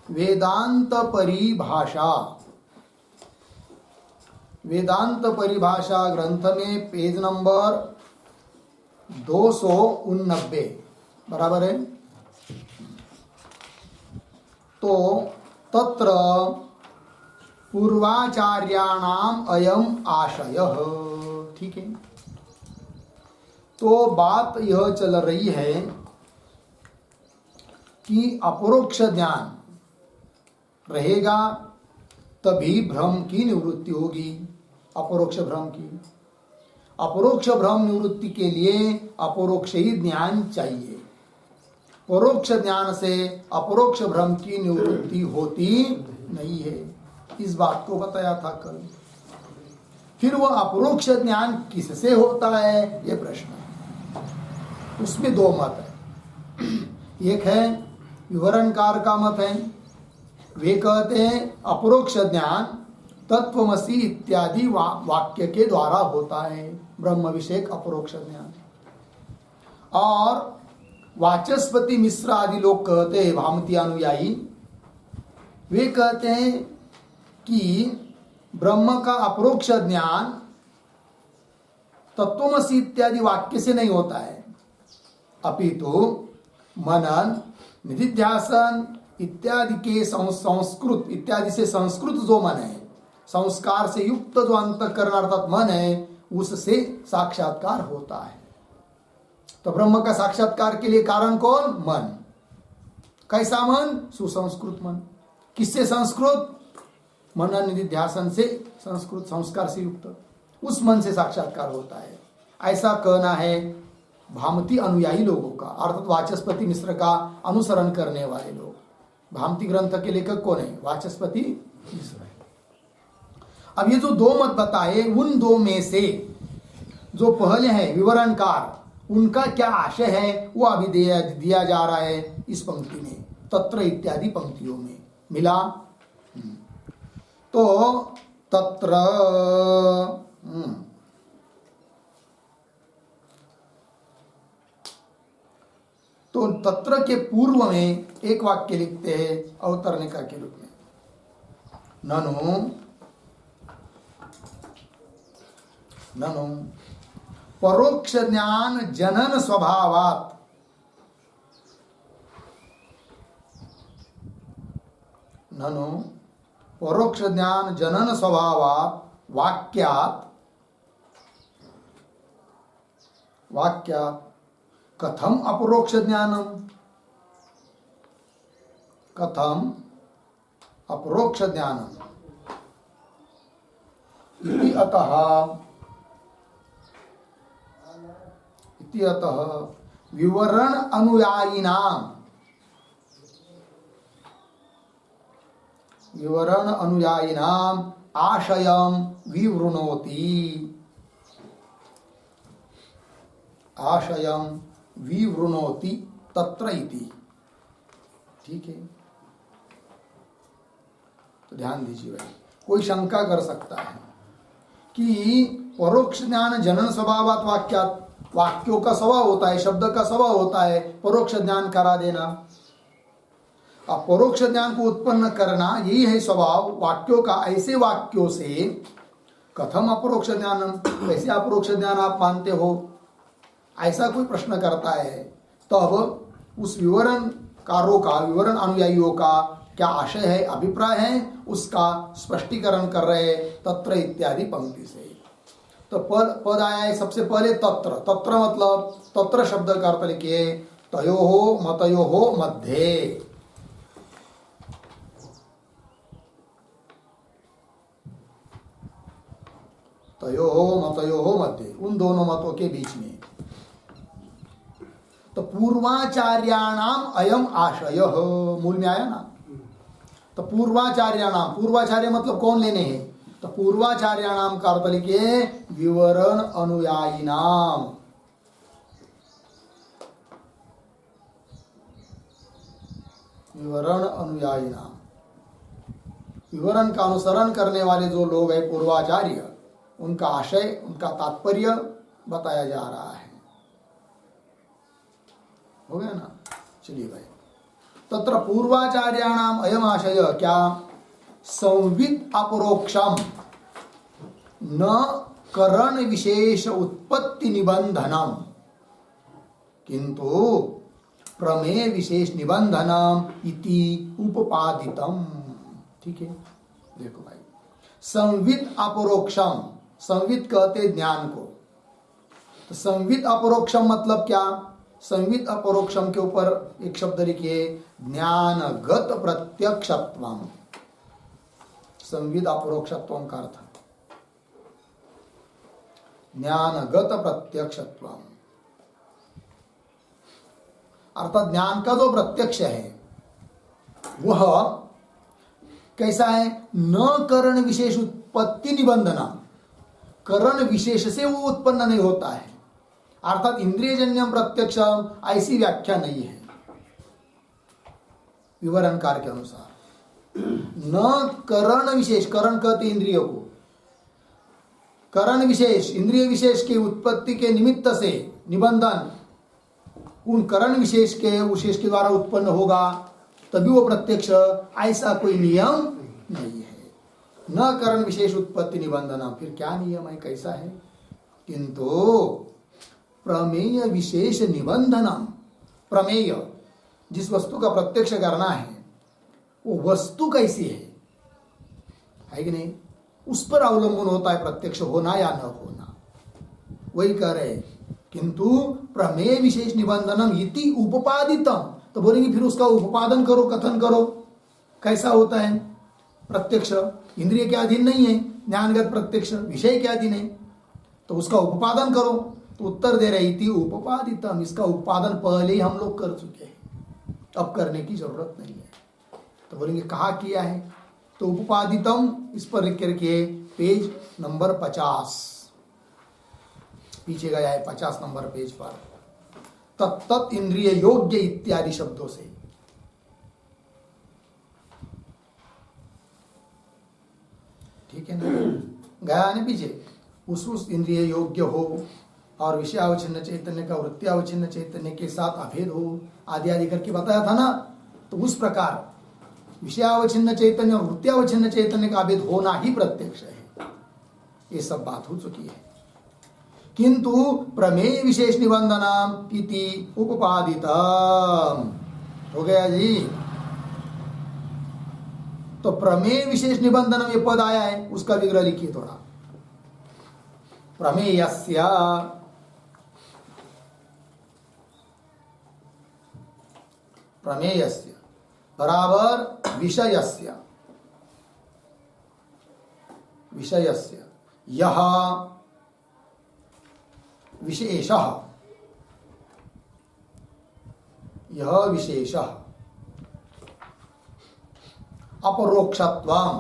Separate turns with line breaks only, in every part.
वेदांत परिभाषा, वेदांत परिभाषा ग्रंथ में पेज नंबर 289 बराबर है। तो तत्र पूर्वाचार्याणाम अयम आशयः, ठीक है। तो बात यह चल रही है कि अपरोक्ष ज्ञान रहेगा तभी भ्रम की निवृत्ति होगी, अपरोक्ष भ्रम की। अपरोक्ष भ्रम निवृत्ति के लिए अपरोक्ष ही ज्ञान चाहिए। परोक्ष ज्ञान से अपरोक्ष भ्रम की निवृत्ति होती नहीं है, इस बात को बताया था कल। फिर वह अपरोक्ष ज्ञान किससे होता है, ये प्रश्न है। उसमें दो मत है। एक है विवरणकार का मत है, वे कहते हैं अपरोक्ष ज्ञान तत्वमसि इत्यादि वाक्य के द्वारा होता है, ब्रह्म विषयक अपरोक्ष ज्ञान। और वाचस्पति मिश्र आदि लोग कहते हैं, भामती अनुयायी, वे कहते हैं कि ब्रह्म का अपरोक्ष ज्ञान तत्वमसि इत्यादि वाक्य से नहीं होता है, अपितु मनन निधिध्यासन इत्यादि के संस्कृत इत्यादि से संस्कृत जो मन है, संस्कार से युक्त जो अंतःकरण अर्थात मन है, उससे साक्षात्कार होता है। तो ब्रह्म का साक्षात्कार के लिए कारण कौन? मन। कैसा मन? सुसंस्कृत मन। किससे संस्कृत? मनन निधिध्यासन से संस्कृत, संस्कार से युक्त, उस मन से साक्षात्कार होता है, ऐसा कहना है भामती अनुयायी लोगों का, अर्थात वाचस्पति मिश्र का अनुसरण करने वाले लोग। भामती ग्रंथ के लेखक कौन है? वाचस्पति मिश्र है। अब ये जो दो मत बताए, उन दो में से जो पहले है विवरणकार, उनका क्या आशय है वो अभी दिया जा रहा है इस पंक्ति में, तत्र इत्यादि पंक्तियों में मिला। तो तत्र तो तत्र के पूर्व में एक वाक्य लिखते हैं अवतरणिका के रूप में, ननु ननु परोक्ष ज्ञान जनन स्वभावात्, ननु परोक्ष ज्ञान जनन स्वभावात् वाक्यात् वाक्यात् कथम अपरोक्ष ज्ञानम, कथम अपरोक्ष ज्ञानम इति अतः विवरण अनुयायिनाम आशयम विवृणोति, आशयम विवृणोति तत्र इति, ठीक है। तो ध्यान दीजिए भाई, कोई शंका कर सकता है कि परोक्ष ज्ञान जनन स्वभावात् वाक्यात्, वाक्यों का स्वभाव होता है, शब्द का स्वभाव होता है परोक्ष ज्ञान करा देना। अब परोक्ष ज्ञान को उत्पन्न करना यही है स्वभाव वाक्यों का। ऐसे वाक्यों से कथम अपरोक्ष ज्ञानम, कैसे अपरोक्ष ज्ञान आप मानते हो, ऐसा कोई प्रश्न करता है, तब उस विवरणकारों का, विवरण अनुयायियों का क्या आशय है, अभिप्राय है, उसका स्पष्टीकरण कर रहे तत्र इत्यादि पंक्ति से। तो पद आया है सबसे पहले तत्र। तत्र मतलब तत्र शब्द का अर्थ लिखिए तयोहो मतयोहो मध्ये, तयोहो मतयोहो मध्ये, उन दोनों मतों के बीच में। तो पूर्वाचार्याणाम अयम आशय, मूल में आया ना। तो पूर्वाचार्याणाम, पूर्वाचार्य मतलब कौन लेने हैं, तो पूर्वाचार्याणाम का अर्थ लिखिए विवरण अनुयायिनाम, विवरण अनुयायिनाम, विवरण का अनुसरण करने वाले जो लोग हैं पूर्वाचार्य, उनका आशय, उनका तात्पर्य बताया जा रहा है। हो गया ना। चलिए भाई, तत्र पूर्वाचार्याणाम अयम आशय क्या संवित अपरोक्षम न करण विशेष उत्पत्ति निबंधनम किंतु प्रमेय विशेष निबंधनम इति उपपादितम। ठीक है, देखो भाई, संवित अपरोक्षम, संवित कहते ज्ञान को, तो संवित अपरोक्षम मतलब क्या? संवित अपरोक्षम के ऊपर एक शब्द लिखिए, ज्ञानगत प्रत्यक्षत्वम। संवित अपरोक्षत्वम का अर्थ ज्ञानगत प्रत्यक्षत्वम, अर्थात ज्ञान का जो प्रत्यक्ष है वह कैसा है? न करण विशेष उत्पत्ति निबंधना, करण विशेष से वो उत्पन्न नहीं होता है, अर्थात इंद्रियजन्यम प्रत्यक्ष ऐसी व्याख्या नहीं है विवरणकार के अनुसार। न करण विशेष, करण कहते इंद्रिय को, करण विशेष इंद्रिय विशेष की उत्पत्ति के निमित्त से निबंधन उन करण विशेष के द्वारा उत्पन्न होगा तभी वो प्रत्यक्ष, ऐसा कोई नियम नहीं है। न करण विशेष उत्पत्ति निबंधन, फिर क्या नियम है, कैसा है? किंतु प्रमेय विशेष निबंधनम, प्रमेय जिस वस्तु का प्रत्यक्ष करना है वो वस्तु कैसी है कि नहीं, उस पर अवलंबन होता है प्रत्यक्ष होना या न होना। वही कह रहे किंतु प्रमेय विशेष निबंधनम इति उपपादितम, तो बोलेंगे फिर उसका उपादन करो, कथन करो, कैसा होता है प्रत्यक्ष? इंद्रिय के अधीन नहीं है, ज्ञानगत प्रत्यक्ष विषय के अधीन है, तो उसका उपादन करो। तो उत्तर दे रही थी उपादितम, इसका उत्पादन पहले ही हम लोग कर चुके हैं, अब करने की जरूरत नहीं है। तो बोलेंगे कहा किया है? तो उपादितम इस पर लिख करके पेज नंबर 50 पीछे गया है, 50 नंबर पेज पर, तत्त इंद्रिय योग्य इत्यादि शब्दों से। ठीक है ना, गया ना पीछे, उस इंद्रिय योग्य हो और विषयावच्छिन्न चैतन्य का वृत्त्यावच्छिन्न चैतन्य के साथ अभेद हो आदि आदि करके बताया था ना। तो उस प्रकार विषयावच्छिन्न चैतन्य और वृत्त्यावच्छिन्न चैतन्य का अभेद होना ही प्रत्यक्ष है, ये सब बात हो चुकी है। किंतु प्रमेय विशेष निबंधनम इति उपपादितम, हो गया जी। तो प्रमेय विशेष निबंधनम ये पद आया है, उसका विग्रह लिखिए थोड़ा। प्रमेयस्य, प्रमेयस्य बराबर विषयस्य, विषयस्य यह विशेषः, यह विशेषः अपरोक्षत्वम्,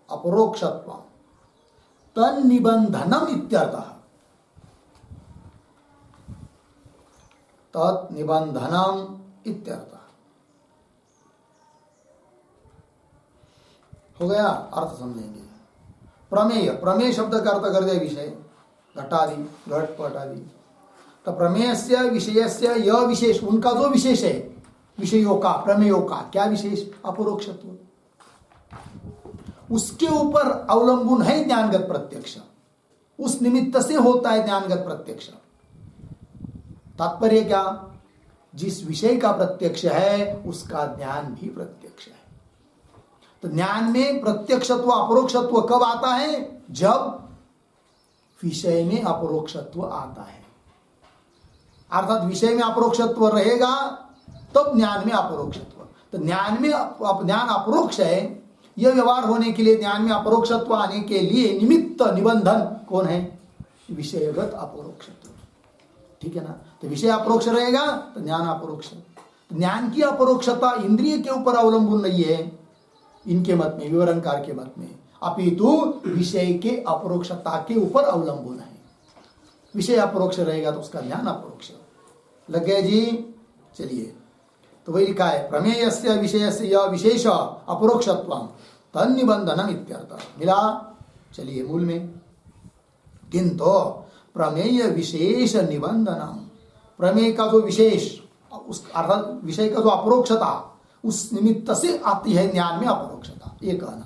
अपरोक्षत्वम् तन्निबंधनम इत्यर्थः, तत्निबंधनम इत्यर्थः। हो गया, अर्थ समझेंगे। प्रमेय, प्रमेय शब्द का अर्थ कर दिया विषय, घटादि, घट पट आदि। तो प्रमेयस्य विषयस्य यह विशेष, उनका जो विशेष है विषयों का, प्रमेयों का क्या विशेष? अपरोक्षत्व। उसके ऊपर अवलंबन है ज्ञानगत प्रत्यक्ष, उस निमित्त से होता है ज्ञानगत प्रत्यक्ष। तात्पर्य क्या? जिस विषय का प्रत्यक्ष है उसका ज्ञान भी प्रत्यक्ष है। तो ज्ञान में प्रत्यक्षत्व अपरोक्षत्व कब आता है? जब विषय में अपरोक्षत्व आता है, अर्थात विषय में अपरोक्षत्व रहेगा तब ज्ञान में अपरोक्षत्व। तो ज्ञान में ज्ञान अपरोक्ष है, यह व्यवहार होने के लिए, ज्ञान में अपरोक्षत्व आने के लिए निमित्त निबंधन कौन है? विषयगत अपरोक्षत्व। ठीक है ना। तो विषय अपरोक्ष रहेगा तो ज्ञान अपरोक्ष। तो ज्ञान की अपरोक्षता इंद्रिय के ऊपर अवलंबन नहीं है इनके मत में, विवरणकार के मत में, अपितु विषय के अपरोक्षता के ऊपर अवलंबन है। विषय अपरोक्ष रहेगा तो उसका ज्ञान अपरोक्ष। लग गया जी? चलिए, तो वही लिखा है प्रमेयस्य विषयस्य यह विशेष अपरोक्षत्वं तन्निबंधनम इत्यर्थः। मिला? चलिए मूल में, किंतु प्रमेय विशेष निबंधनम, प्रमेय का जो विशेष उस अर्थात विषय का जो अपरोक्षता उस निमित्त से आती है ज्ञान में अपरोक्षता, ये कहना।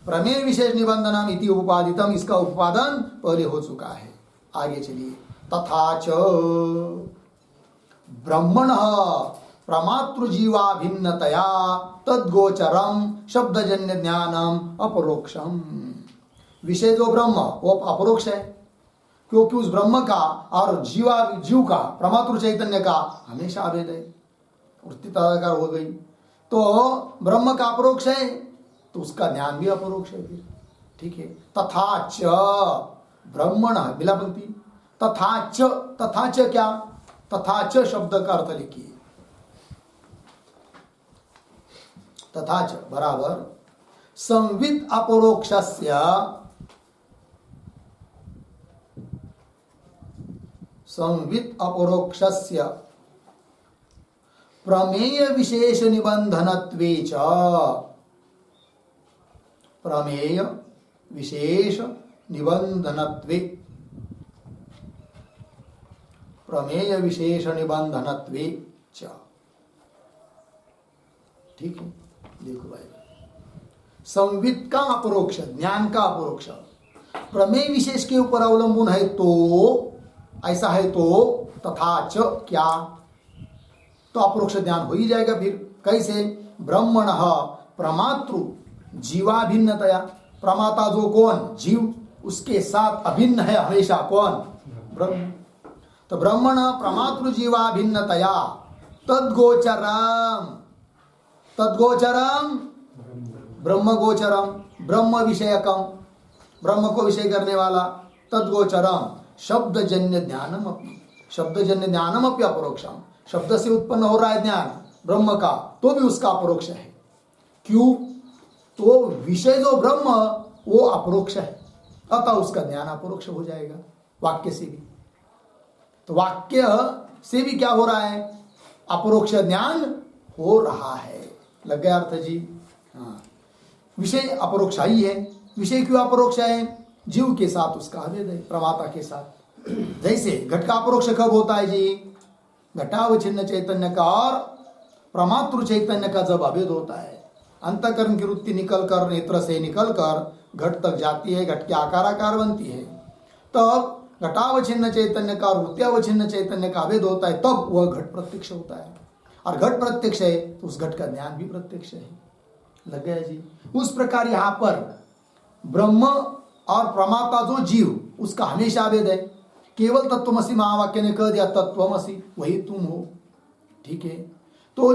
प्रमेय विशेष निबंधनम इति उपादितम, इसका उपादान पहले हो चुका है। आगे चलिए। तथा च ब्रह्मण प्रमातृजीवा भिन्नतया तद्गोचरम शब्दजन्य ज्ञानम अपरोक्षम। विषय जो ब्रह्म वो अपरोक्ष है, क्योंकि उस ब्रह्म का और जीव का, प्रमातृ चैतन्य का हमेशा अभेद है, वृत्ति तदाकार हो गई। तो ब्रह्म का अपरोक्ष है तो उसका ज्ञान भी अपरोक्ष है फिर, ठीक है। तथा च ब्रह्मण, बिला पंक्ति, तथा च क्या, तथा च शब्द का अर्थ लिखिए। तथा च बराबर संवित अपरोक्षस्य, संवित अपरोक्षस्य प्रमेय विशेष निबंधनत्वे च, प्रमेय विशेष निबंधनत्वे, प्रमेय विशेष निबंधनत्वे च, ठीक है। देखो भाई, संवित का अपरोक्ष, ज्ञान का अपरोक्ष प्रमेय विशेष के ऊपर अवलंबन है, तो ऐसा है तो तथा च क्या, तो अपरोक्ष ज्ञान हो ही जाएगा फिर। कैसे? ब्रह्मण प्रमातृ जीवाभिन्नतया, प्रमाता जो कौन, जीव, उसके साथ अभिन्न है हमेशा कौन, ब्रह्म। तो ब्रह्मण प्रमातृ जीवाभिन्नतया तद्गोचरम, तद्गोचरम ब्रह्म गोचरम, ब्रह्म विषयकम, ब्रह्म को विषय करने वाला, तद्गोचरम शब्दजन्य ज्ञानम अपि, शब्दजन्य ज्ञानम अपि अपरोक्षम, शब्द से उत्पन्न हो रहा है ज्ञान ब्रह्म का, तो भी उसका अपरोक्ष है। क्यों? तो विषय जो ब्रह्म वो अपरोक्ष है, अतः उसका ज्ञान अपरोक्ष हो जाएगा वाक्य से भी। तो वाक्य से भी क्या हो रहा है, अपरोक्ष ज्ञान हो रहा है। लग गया अर्थ जी? हाँ, विषय अपरोक्ष ही है। विषय क्यों अपरोक्ष है? जीव के साथ उसका अभेद है, प्रमाता के साथ। जैसे घट का अपरोक्ष कब होता है जी? घटावच्छिन्न चैतन्य का और प्रमातृ चैतन्य का जब अभेद होता है, अंतःकरण की वृत्ति निकल कर, नेत्र से निकल कर घट तक जाती है, घट के आकार बनती है, तब घटावच्छिन्न चैतन्य का और वृत्त्यावच्छिन्न चैतन्य का अभेद होता है, तब वह घट प्रत्यक्ष होता है। और घट प्रत्यक्ष है तो उस घट का ज्ञान भी प्रत्यक्ष है। लग गया जी? उस प्रकार यहाँ पर ब्रह्म और प्रमाता जो जीव, उसका हमेशा अभेद है। केवल तत्वमसि महावाक्य ने कह दिया तत्वमसि, वही तुम हो, ठीक है। तो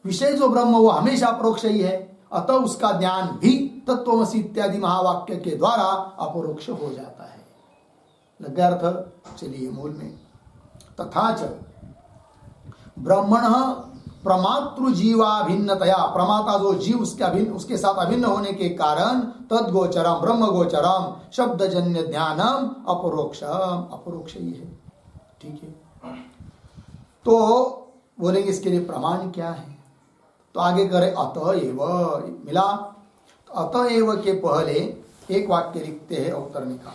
विषय जो ब्रह्म वो हमेशा अपरोक्ष ही है, अतः उसका ज्ञान भी तत्वमसि इत्यादि महावाक्य के द्वारा अपरोक्ष हो जाता है। लग गया अर्थ? चलिए मूल में। तथा च ब्रह्मण प्रमातृ जीवाभिन्नतया, प्रमाता जो जीव उसके साथ अभिन्न होने के कारण तद्गोचरम ब्रह्म गोचरम शब्दजन्य ज्ञानम अपरोक्षम, अपरोक्ष ही है, ठीक है। तो बोलेंगे इसके लिए प्रमाण क्या है? तो आगे करें अतएव, मिला। तो अतएव के पहले एक वाक्य लिखते हैं अवतरणी का,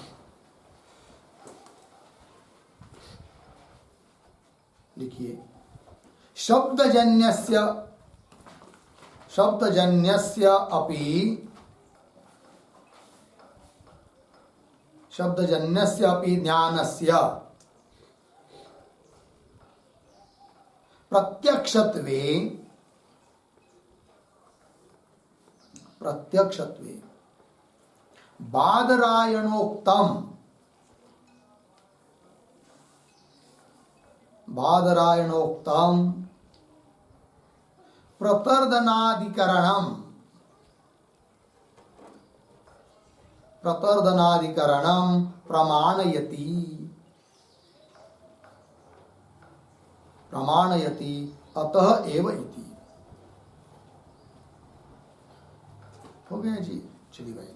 लिखिए। शब्दजन्यस्य अपि ज्ञानस्य प्रत्यक्षत्वे बादरायणोक्तम प्रतर्दनाधिकरणम प्रमाणयति अतः एव इति। हो गया जी? चलिए भाई।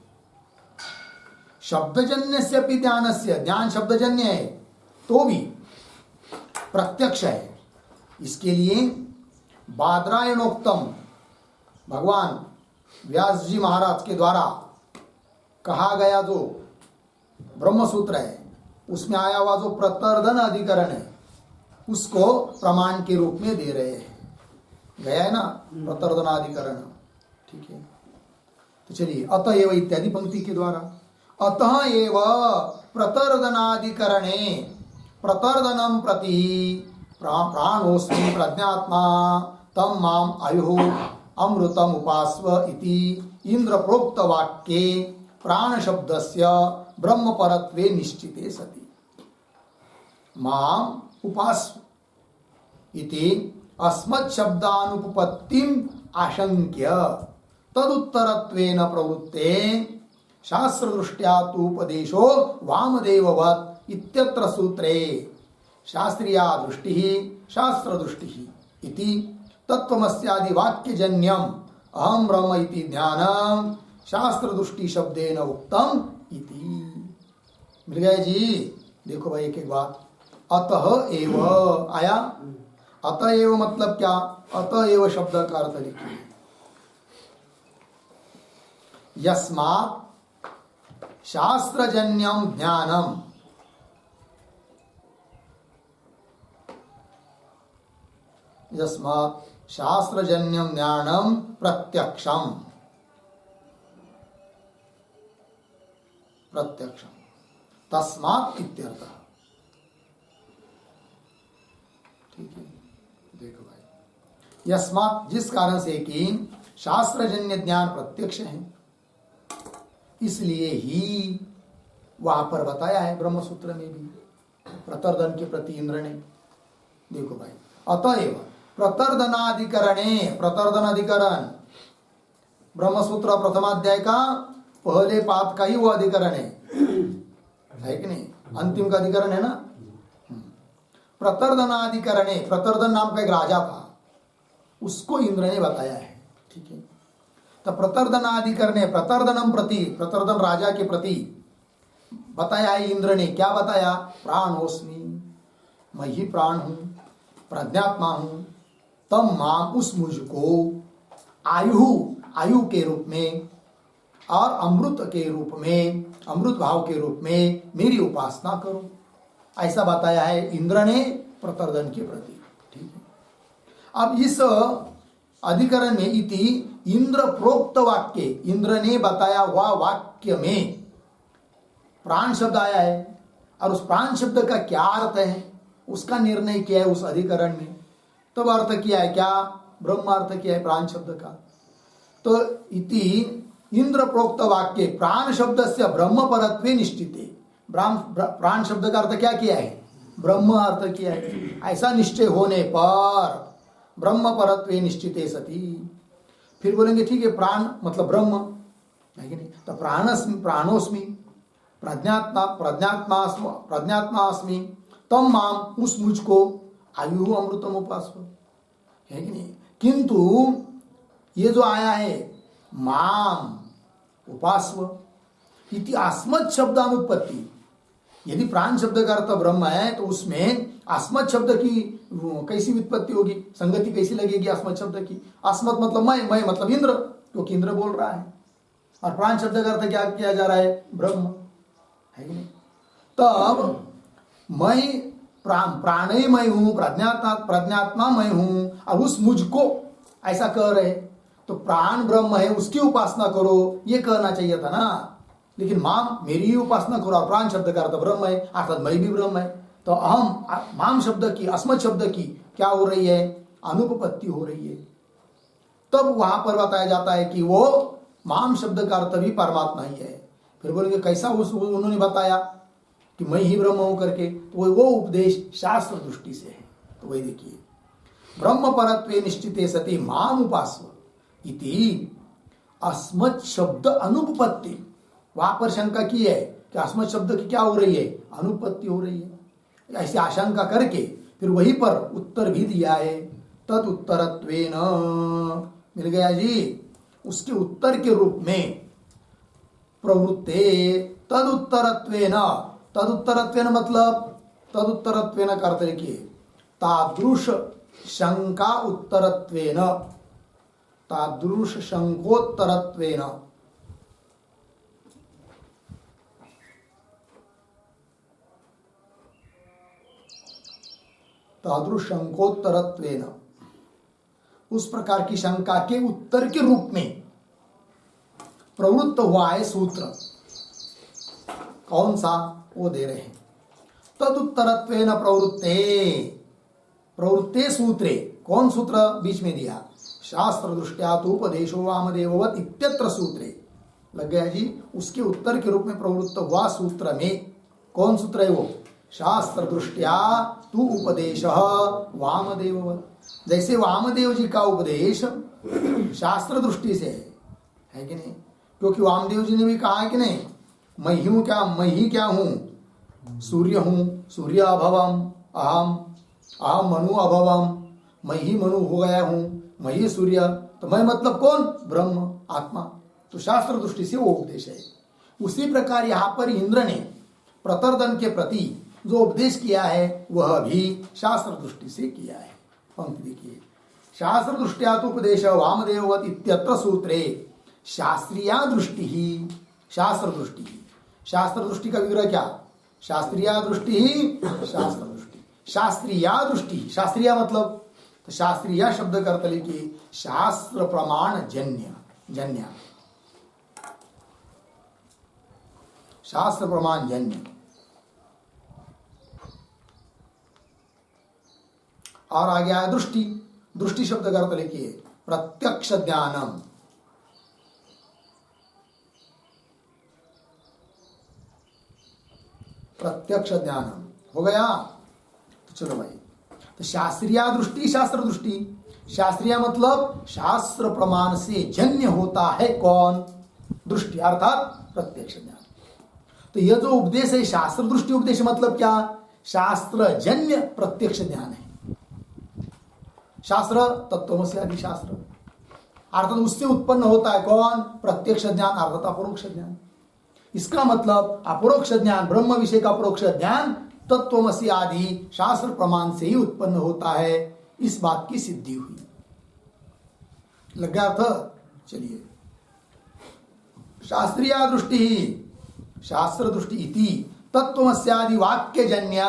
शब्दजन्य अपि ज्ञानस्य, ज्ञान शब्दजन्य है तो भी प्रत्यक्ष है। इसके लिए बादरायणोक्तम, भगवान व्यास जी महाराज के द्वारा कहा गया जो ब्रह्म सूत्र है, उसमें आया हुआ जो प्रतर्दन अधिकरण है, उसको प्रमाण के रूप में दे रहे हैं। गया है ना प्रतर्दनाधिकरण। ठीक है, तो चलिए अतएव इत्यादि पंक्ति के द्वारा अतः एव प्रतर्दनाधिकरणे प्रतर्दनम प्रति प्राणोस्मि प्रज्ञात्मा तम माम आयु अमृतम उपास्व इति इंद्र प्रोक्त वाक्ये प्राण शब्दस्य ब्रह्म परत्वे निश्चिते सति माम उपास्व इति अस्मत् शब्दानुपपत्तिम आशंक्य तदुत्तरत्वेन प्रवृत्ते शास्त्र दृष्ट्या तु उपदेशो वामदेववत् इत्यत्र सूत्रे शास्त्रीया दृष्टि शास्त्र दृष्टि इति तत्त्वमस्यादि वाक्यजन्यम अहम ब्रह्म इति ज्ञानम शास्त्र दृष्टि शब्देन उक्तम इति। मिल गया जी। देखो भाई एक एक बात। अतः एव आया। अतः एव मतलब क्या? अतः एव शब्द का अर्थ लिखिए। यस्मात् शास्त्रजन्यम ज्ञानम यस्मात् शास्त्रजन्यम ज्ञानम प्रत्यक्षम प्रत्यक्षम तस्मात् इत्यर्थः। ठीक है, देखो भाई, यस्मात् जिस कारण से कि शास्त्रजन्य ज्ञान प्रत्यक्ष है, इसलिए ही वहां पर बताया है ब्रह्म सूत्र में भी प्रतर्दन के प्रति इंद्र ने। देखो भाई, अतएव प्रतर्दनाधिकरणे प्रतर्दन अधिकरण ब्रह्म सूत्र प्रथमाध्याय का पहले पाद का ही वो अधिकरण है कि नहीं? अंतिम का अधिकरण है ना। प्रतर्दनाधिकरणे प्रतर्दन नाम का एक राजा था, उसको इंद्र ने बताया है। ठीक है, तो प्रतर्दनाधिकरणे प्रतर्दनम प्रति प्रतर्दन राजा के प्रति बताया है इंद्र ने। क्या बताया? प्राणोस्मि, मैं ही प्राण हूं, प्रज्ञात्मा हूं, तम माम उस मुझको आयु आयु के रूप में और अमृत के रूप में अमृत भाव के रूप में मेरी उपासना करो, ऐसा बताया है इंद्र ने प्रतर्दन के प्रति। ठीक है, अब इस अधिकरण में इति इंद्र प्रोक्त वाक्य, इंद्र ने बताया हुआ वाक्य में प्राण शब्द आया है, और उस प्राण शब्द का क्या अर्थ है उसका निर्णय किया है उस अधिकरण में। तब अर्थ किया है क्या? ब्रह्म अर्थ किया है प्राण शब्द का। तो इति इंद्र प्रोक्त वाक्य प्राण शब्द से ब्रह्म परत्वे निश्चिते, प्राण शब्द का अर्थ क्या किया है? ब्रह्म अर्थ किया है। ऐसा निश्चय होने पर ब्रह्म परत्वे निश्चिते सती, फिर बोलेंगे ठीक है प्राण मतलब ब्रह्म है कि नहीं? तो प्राणोस्मि प्रज्ञात्मास्मि तम माम उस मुझको आयु अमृतम उपास्व, है कि नहीं? किंतु ये जो आया है माम उपास्व इति अस्मत् शब्दानुपत्ति, यदि प्राण शब्द का अर्थ ब्रह्म है तो उसमें अस्मत् शब्द की कैसी व्युत्पत्ति होगी, संगति कैसी लगेगी अस्मत् शब्द की? अस्मत् मतलब मैं मतलब इंद्र, क्योंकि इंद्र बोल रहा है, और प्राण शब्द का अर्थ क्या किया जा रहा है? ब्रह्म, है कि नहीं? तब मैं प्राणी मैं हूं, प्रज्ञात्मा मैं हूं, और उस मुझको ऐसा कह रहे, तो प्राण ब्रह्म है उसकी उपासना करो, ये कहना चाहिए था ना। लेकिन माम मेरी ही उपासना करो, और प्राण शब्द का अर्थ ब्रह्म है, अर्थात मैं भी ब्रह्म है। तो अहम माम शब्द की अस्मत् शब्द की क्या हो रही है? अनुपपत्ति हो रही है। तब वहां पर बताया जाता है कि वो माम शब्द का अर्थ भी परमात्मा ही है। फिर बोलेंगे कैसा उन्होंने बताया कि मैं ही ब्रह्म हूं करके? तो वो उपदेश शास्त्र दृष्टि से है। तो वही देखिए, ब्रह्म परत्वे निश्चिते सति माम उपास्व इति अस्मत् शब्द अनुपपत्ति, वहां पर शंका की है कि अस्मत् शब्द की क्या हो रही है? अनुपपत्ति हो रही है। ऐसी आशंका करके फिर वहीं पर उत्तर भी दिया है, तद उत्तरत्वेन। मिल गया जी। उसके उत्तर के रूप में प्रवृत्ते तद उत्तरत्वेन, तद उत्तरत्वेन मतलब तद उत्तरत्वेन का अर्थ लिखिए तादृश शंका उत्तरत्वेन, तादृश शंकोत्तरत्वेन। तादृशंकोत्तरत्वेन, उस प्रकार की शंका के उत्तर के रूप में प्रवृत्त हुआ है सूत्र। कौन सा? वो दे रहे हैं। तदुत्तरत्वेन प्रवृत्ते, प्रवृत्ते सूत्रे, कौन सूत्र बीच में दिया? शास्त्र दृष्टिया तो उपदेशो वामदेववत इत्यत्र सूत्रे। लग गया जी? उसके उत्तर के रूप में प्रवृत्त हुआ सूत्र में कौन सूत्र है वो? शास्त्र दृष्टिया तू उपदेश वामदेववत। जैसे वामदेव जी का उपदेश शास्त्र दृष्टि से है कि नहीं? क्योंकि वामदेव जी ने भी कहा है कि नहीं, मैं ही हूं क्या, मैं ही क्या हूं? सूर्य हूं, सूर्य अभवम अहम, अहम मनु अभवम, मैं ही मनु हो गया हूं, मैं ही सूर्य। तो मैं मतलब कौन? ब्रह्म, आत्मा। तो शास्त्र दृष्टि से वो उपदेश है। उसी प्रकार यहां पर इंद्र ने प्रतर्दन के प्रति जो उपदेश किया है वह भी शास्त्र दृष्टि से किया है। पंक्ति देखिए, शास्त्र दृष्टिया तो उपदेश वामदेववत इत्यत्र सूत्रे शास्त्रीय दृष्टि ही, शास्त्र दृष्टि ही, शास्त्र दृष्टि का विग्रह क्या? शास्त्रीय दृष्टि ही, शास्त्र दृष्टि, शास्त्रीय दृष्टि। शास्त्रीय मतलब, तो शास्त्रीय शब्द का अर्थ लिखिए शास्त्र प्रमाण जन्य, जन्य, शास्त्र प्रमाण जन्य। और आ गया है दृष्टि। दृष्टि शब्द का अर्थ लिखिए प्रत्यक्ष ज्ञानम, प्रत्यक्ष ज्ञानम हो गया। तो चलो भाई, तो शास्त्रीय दृष्टि, शास्त्र दृष्टि। शास्त्रीय मतलब शास्त्र प्रमाण से जन्य होता है कौन? दृष्टि, अर्थात प्रत्यक्ष ज्ञान। तो यह जो उपदेश है शास्त्र दृष्टि उपदेश मतलब क्या? शास्त्र जन्य प्रत्यक्ष ज्ञान है। शास्त्र तत्वमसि आदि शास्त्र, अर्थात उससे उत्पन्न होता है कौन? प्रत्यक्ष ज्ञान, अर्थात अपरोक्ष ज्ञान। इसका मतलब अपरोक्ष ज्ञान, ब्रह्म विषय का अपरोक्ष ज्ञान तत्वमसि आदि शास्त्र प्रमाण से ही उत्पन्न होता है। इस बात की सिद्धि हुई। लग गया अर्थ? चलिए, शास्त्रीय दृष्टि ही शास्त्र दृष्टि इति तत्वमस्यादि वाक्य जन्य,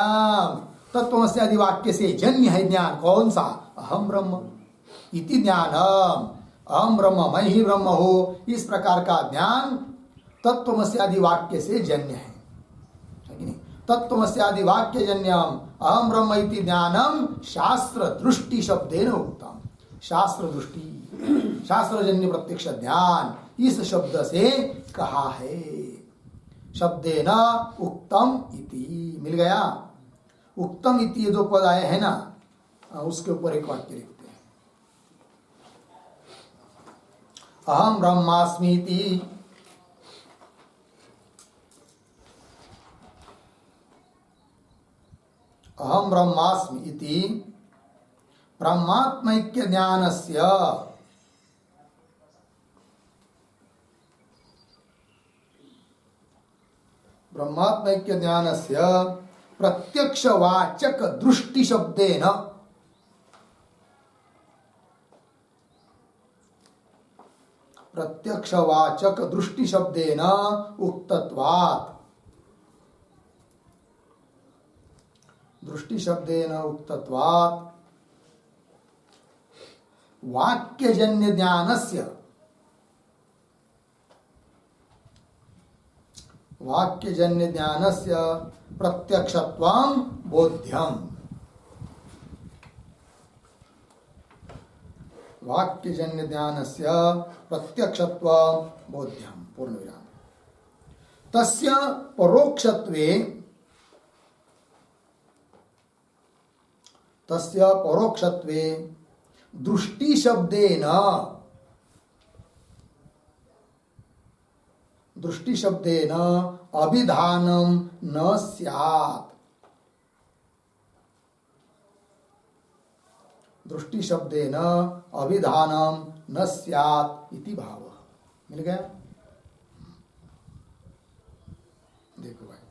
तत्वमस्यादि वाक्य से जन्य है ज्ञान। कौन सा? अहम ब्रह्म इति ज्ञानम, अहम ब्रह्म, मैं ही ब्रह्म हो, इस प्रकार का ज्ञान तत्वमस्यादि वाक्य से जन्य है कि नहीं? तत्वमस्यादि वाक्य जन्यम अहम ब्रह्म इति ज्ञानम शास्त्र दृष्टि शब्देन उक्तम। शास्त्र दृष्टि, शास्त्र जन्य प्रत्यक्ष ज्ञान, इस शब्द से कहा है। शब्देन उक्तम इति, मिल गया? उक्तम इति जो पद आए हैं ना, उसके ऊपर एक वाक्य लिखते हैं, अहम ब्रह्मास्मि इति, अहम ब्रह्मास्मि इति ब्रह्मात्मैक्य ज्ञानस्य ब्रह्मात्मैक्य ज्ञानस्य प्रत्यक्षवाचक दृष्टि शब्देन, प्रत्यक्षवाचक दृष्टि शब्देन उक्तत्वात्, दृष्टि शब्देन उक्तत्वात् वाक्यजन्य ज्ञानस्य, वाक्यजन्य ज्ञानस्य प्रत्यक्षत्वं बोध्यम, वाक्यजन्य ज्ञानस्य प्रत्यक्षत्वं बोध्यम। पूर्ण विराम। तस्य परोक्षत्वे, तस्य परोक्षत्वे दृष्टि शब्देन, दृष्टि शब्देन अभिधानम न स्यात्, दृष्टि शब्देन अभिधानम न स्यात् इति भावः। मिल गया? देखो भाई,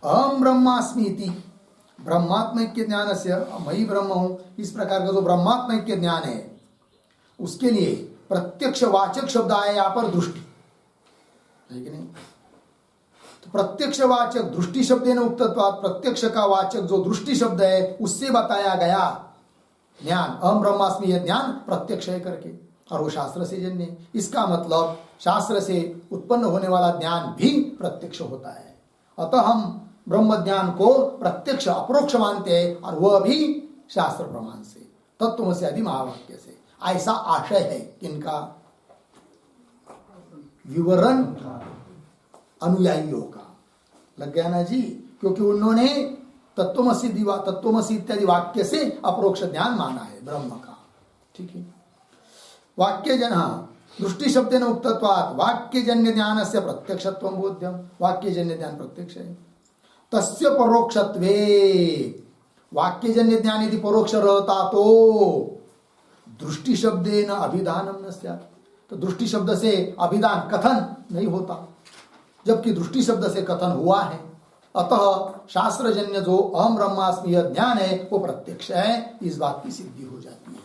अहम ब्रह्मास्मि इति ब्रह्मात्मैक्य ज्ञान से, मैं ब्रह्म हूं, इस प्रकार का जो ब्रह्मात्मैक्य ज्ञान है उसके लिए प्रत्यक्ष वाचक शब्द आया यहां पर दृष्टि, है कि नहीं? तो प्रत्यक्षवाचक दृष्टि शब्द ने उक्तत्वात्, प्रत्यक्ष का वाचक जो दृष्टि शब्द है उससे बताया गया ज्ञान, अहम ब्रह्मास्मि, यह ज्ञान प्रत्यक्ष है करके, और वो शास्त्र से जन्य। इसका मतलब शास्त्र से उत्पन्न होने वाला ज्ञान भी प्रत्यक्ष होता है। अतः हम ब्रह्म ज्ञान को प्रत्यक्ष अपरोक्ष मानते हैं, और वह भी शास्त्र प्रमाण से, तत्त्वमसि आदि महावाक्य से। ऐसा आशय है किनका? विवरण अनुयायियों का। लग गया ना जी? क्योंकि उन्होंने तत्त्वमसि इत्यादि वाक्य से अपरोक्ष ज्ञान माना है ब्रह्म का। ठीक है। वाक्य जन, दृष्टि शब्द न उक्तत्वात् वाक्यजन्य ज्ञान से प्रत्यक्षत्व बोध्यम। वाक्यजन्य ज्ञान प्रत्यक्ष है। तस्य परोक्षत्वे, वाक्यजन्य ज्ञान यदि परोक्ष रहता तो दृष्टि शब्देन अभिधानम न स्यात्, तो दृष्टि शब्द से अभिधान कथन नहीं होता, जबकि दृष्टि शब्द से कथन हुआ है। अतः शास्त्रजन्य जो अहम ब्रह्मास्मि यह ज्ञान है वो प्रत्यक्ष है, इस बात की सिद्धि हो जाती है।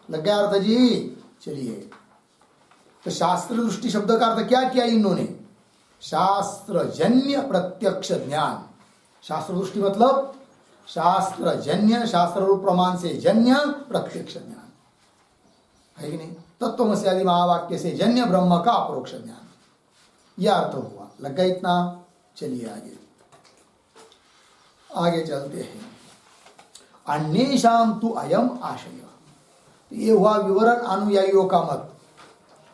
लग गया अर्थ जी? चलिए, तो शास्त्र दृष्टि शब्द का अर्थ क्या किया इन्होंने? शास्त्रजन्य प्रत्यक्ष ज्ञान। शास्त्र दृष्टि मतलब शास्त्रजन्य, शास्त्र रूप प्रमाण से जन्य प्रत्यक्ष ज्ञान है कि नहीं? तत्त्वमसि आदि महावाक्य से जन्य ब्रह्म का अपरोक्ष ज्ञान, यह अर्थ हुआ। लग गया इतना? चलिए आगे चलते हैं। अन्येषाम तु अयम आशय, ये हुआ विवरण अनुयायियों का मत।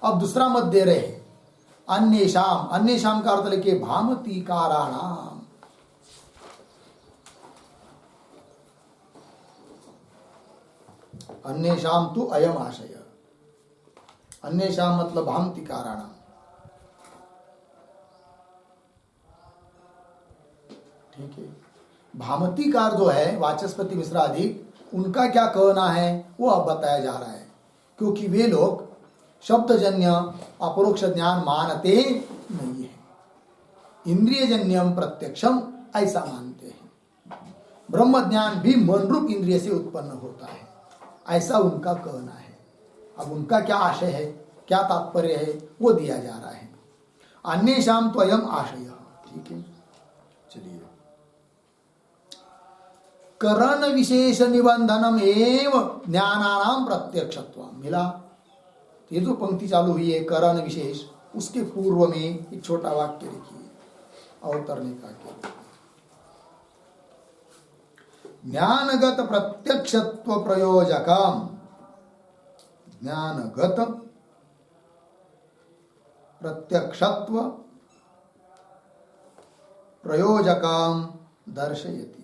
अब दूसरा मत दे रहे हैं, अन्येषाम। अन्येषाम का अर्थ लिखिए भामतीकाराणाम। अन्येषाम तु अयम आशय, अन्येषाम मतलब भामतीकाराणाम। ठीक है। भामतीकार जो है वाचस्पति मिश्रादि, उनका क्या कहना है वो अब बताया जा रहा है। क्योंकि वे लोग शब्दजन्य अपरोक्ष ज्ञान मानते नहीं है, इंद्रियजन्यम प्रत्यक्षम ऐसा मानते हैं। ब्रह्म ज्ञान भी मन रूप इंद्रिय से उत्पन्न होता है, ऐसा उनका कहना है। अब उनका क्या आशय है, क्या तात्पर्य है, वो दिया जा रहा है। अन्येषाम तो अयम आशय। ठीक है, चलिए। करण विशेष निबंधनम एव ज्ञानानाम प्रत्यक्षत्व। मिला? ये जो पंक्ति चालू हुई है करण विशेष, उसके पूर्व में एक छोटा वाक्य लिखिए अवतरने का क्या। ज्ञानगत प्रत्यक्षत्व प्रयोजकम, ज्ञानगत प्रत्यक्षत्व प्रयोजकम दर्शयति।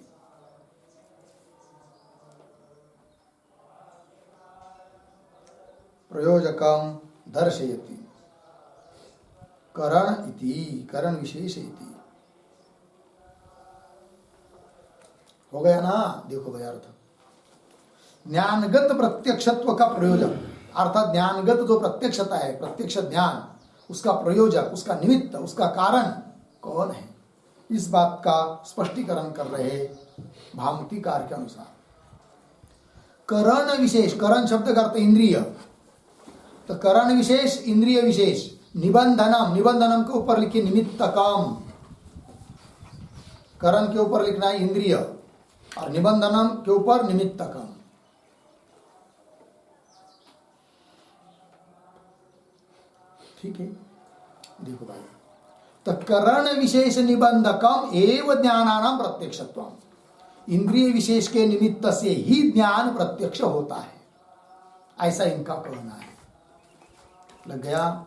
प्रयोजकम दर्शयति। करण इति, करण विशेष इति। हो गया ना? देखो भाई अर्थ, ज्ञानगत प्रत्यक्षत्व का प्रयोजक, अर्थात ज्ञानगत जो प्रत्यक्षता है, प्रत्यक्ष ज्ञान, उसका प्रयोजक, उसका निमित्त, उसका कारण कौन है, इस बात का स्पष्टीकरण कर रहे भामतीकार के अनुसार। करण विशेष, करण शब्द का अर्थ इंद्रिय, तो करण विशेष इंद्रिय विशेष। निबंधनम, निबंधनम के ऊपर लिखिए निमित्तकम, करण के ऊपर लिखना है इंद्रिय और निबंधनम के ऊपर निमित्तकम। ठीक है, देखो भाई, तो करण विशेष निबंधकम एव ज्ञानानाम प्रत्यक्षत्वम, इंद्रिय विशेष के निमित्त से ही ज्ञान प्रत्यक्ष होता है, ऐसा इनका कहना है। लग गया?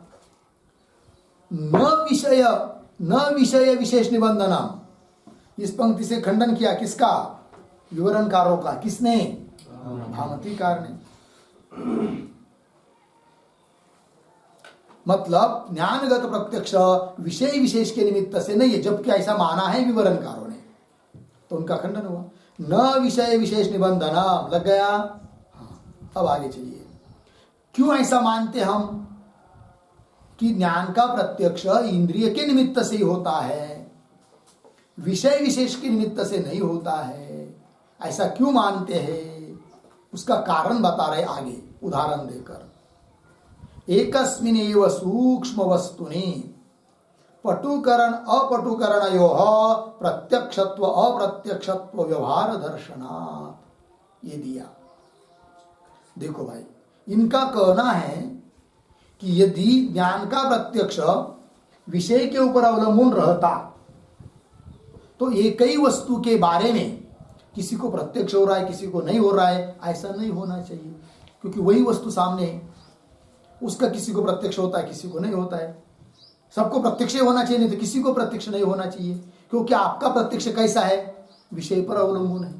न विषय विशेष निबंधनम, इस पंक्ति से खंडन किया किसका? विवरणकारों का। किसने? भामतीकार ने। मतलब ज्ञानगत प्रत्यक्ष विषय विशेष के निमित्त से नहीं है, जबकि ऐसा माना है विवरणकारों ने, तो उनका खंडन हुआ। न विषय विशेष निबंधनम। लग गया? हाँ, अब आगे चलिए। क्यों ऐसा मानते हम कि ज्ञान का प्रत्यक्ष इंद्रिय के निमित्त से ही होता है, विषय विशेष के निमित्त से नहीं होता है? ऐसा क्यों मानते हैं? उसका कारण बता रहे आगे उदाहरण देकर। एकस्मिन् एव सूक्ष्म वस्तुनि पटुकरण अपटुकरणयो प्रत्यक्षत्व अप्रत्यक्षत्व व्यवहार दर्शनात्, ये दिया। देखो भाई, इनका कहना है कि यदि ज्ञान का प्रत्यक्ष विषय के ऊपर अवलंबन रहता तो एक ही वस्तु के बारे में किसी को प्रत्यक्ष हो रहा है किसी को नहीं हो रहा है, ऐसा नहीं होना चाहिए। क्योंकि वही वस्तु सामने है, उसका किसी को प्रत्यक्ष होता है किसी को नहीं होता है। सबको प्रत्यक्ष होना चाहिए, नहीं तो किसी को प्रत्यक्ष नहीं होना चाहिए। क्योंकि आपका प्रत्यक्ष कैसा है, विषय पर अवलंबन है,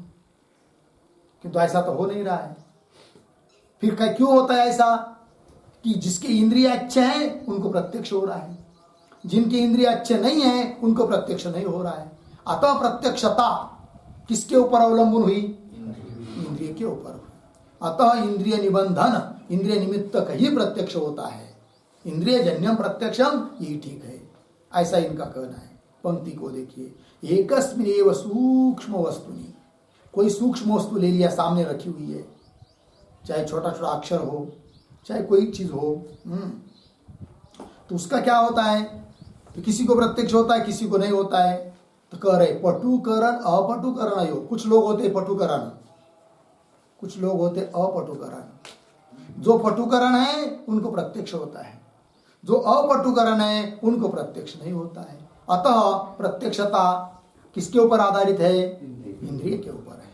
किंतु ऐसा तो हो नहीं रहा है। फिर क्यों होता है ऐसा कि जिसके इंद्रिय अच्छे हैं उनको प्रत्यक्ष हो रहा है, जिनके इंद्रिय अच्छे नहीं है उनको प्रत्यक्ष नहीं हो रहा है। अतः प्रत्यक्षता किसके ऊपर अवलंबन हुई, इंद्रिय के ऊपर हुई। अतः इंद्रिय निबंधन, इंद्रिय निमित्तक ही प्रत्यक्ष होता है, इंद्रिय जन्यम प्रत्यक्षम, यही ठीक है, ऐसा इनका कहना है। पंक्ति को देखिए, एकस्मिनेव सूक्ष्म वस्तुनि, कोई सूक्ष्म वस्तु ले लिया, सामने रखी हुई है, चाहे छोटा छोटा अक्षर हो चाहे कोई चीज हो, तो उसका क्या होता है, तो किसी को प्रत्यक्ष होता है किसी को नहीं होता है। तो कह रहे पटुकरण अपटुकरण यो, कुछ लोग होते पटुकरण, कुछ लोग होते अपटुकरण। जो पटुकरण है उनको प्रत्यक्ष होता है, जो अपटुकरण है उनको प्रत्यक्ष नहीं होता है। अतः प्रत्यक्षता किसके ऊपर आधारित है, इंद्रिय के ऊपर है।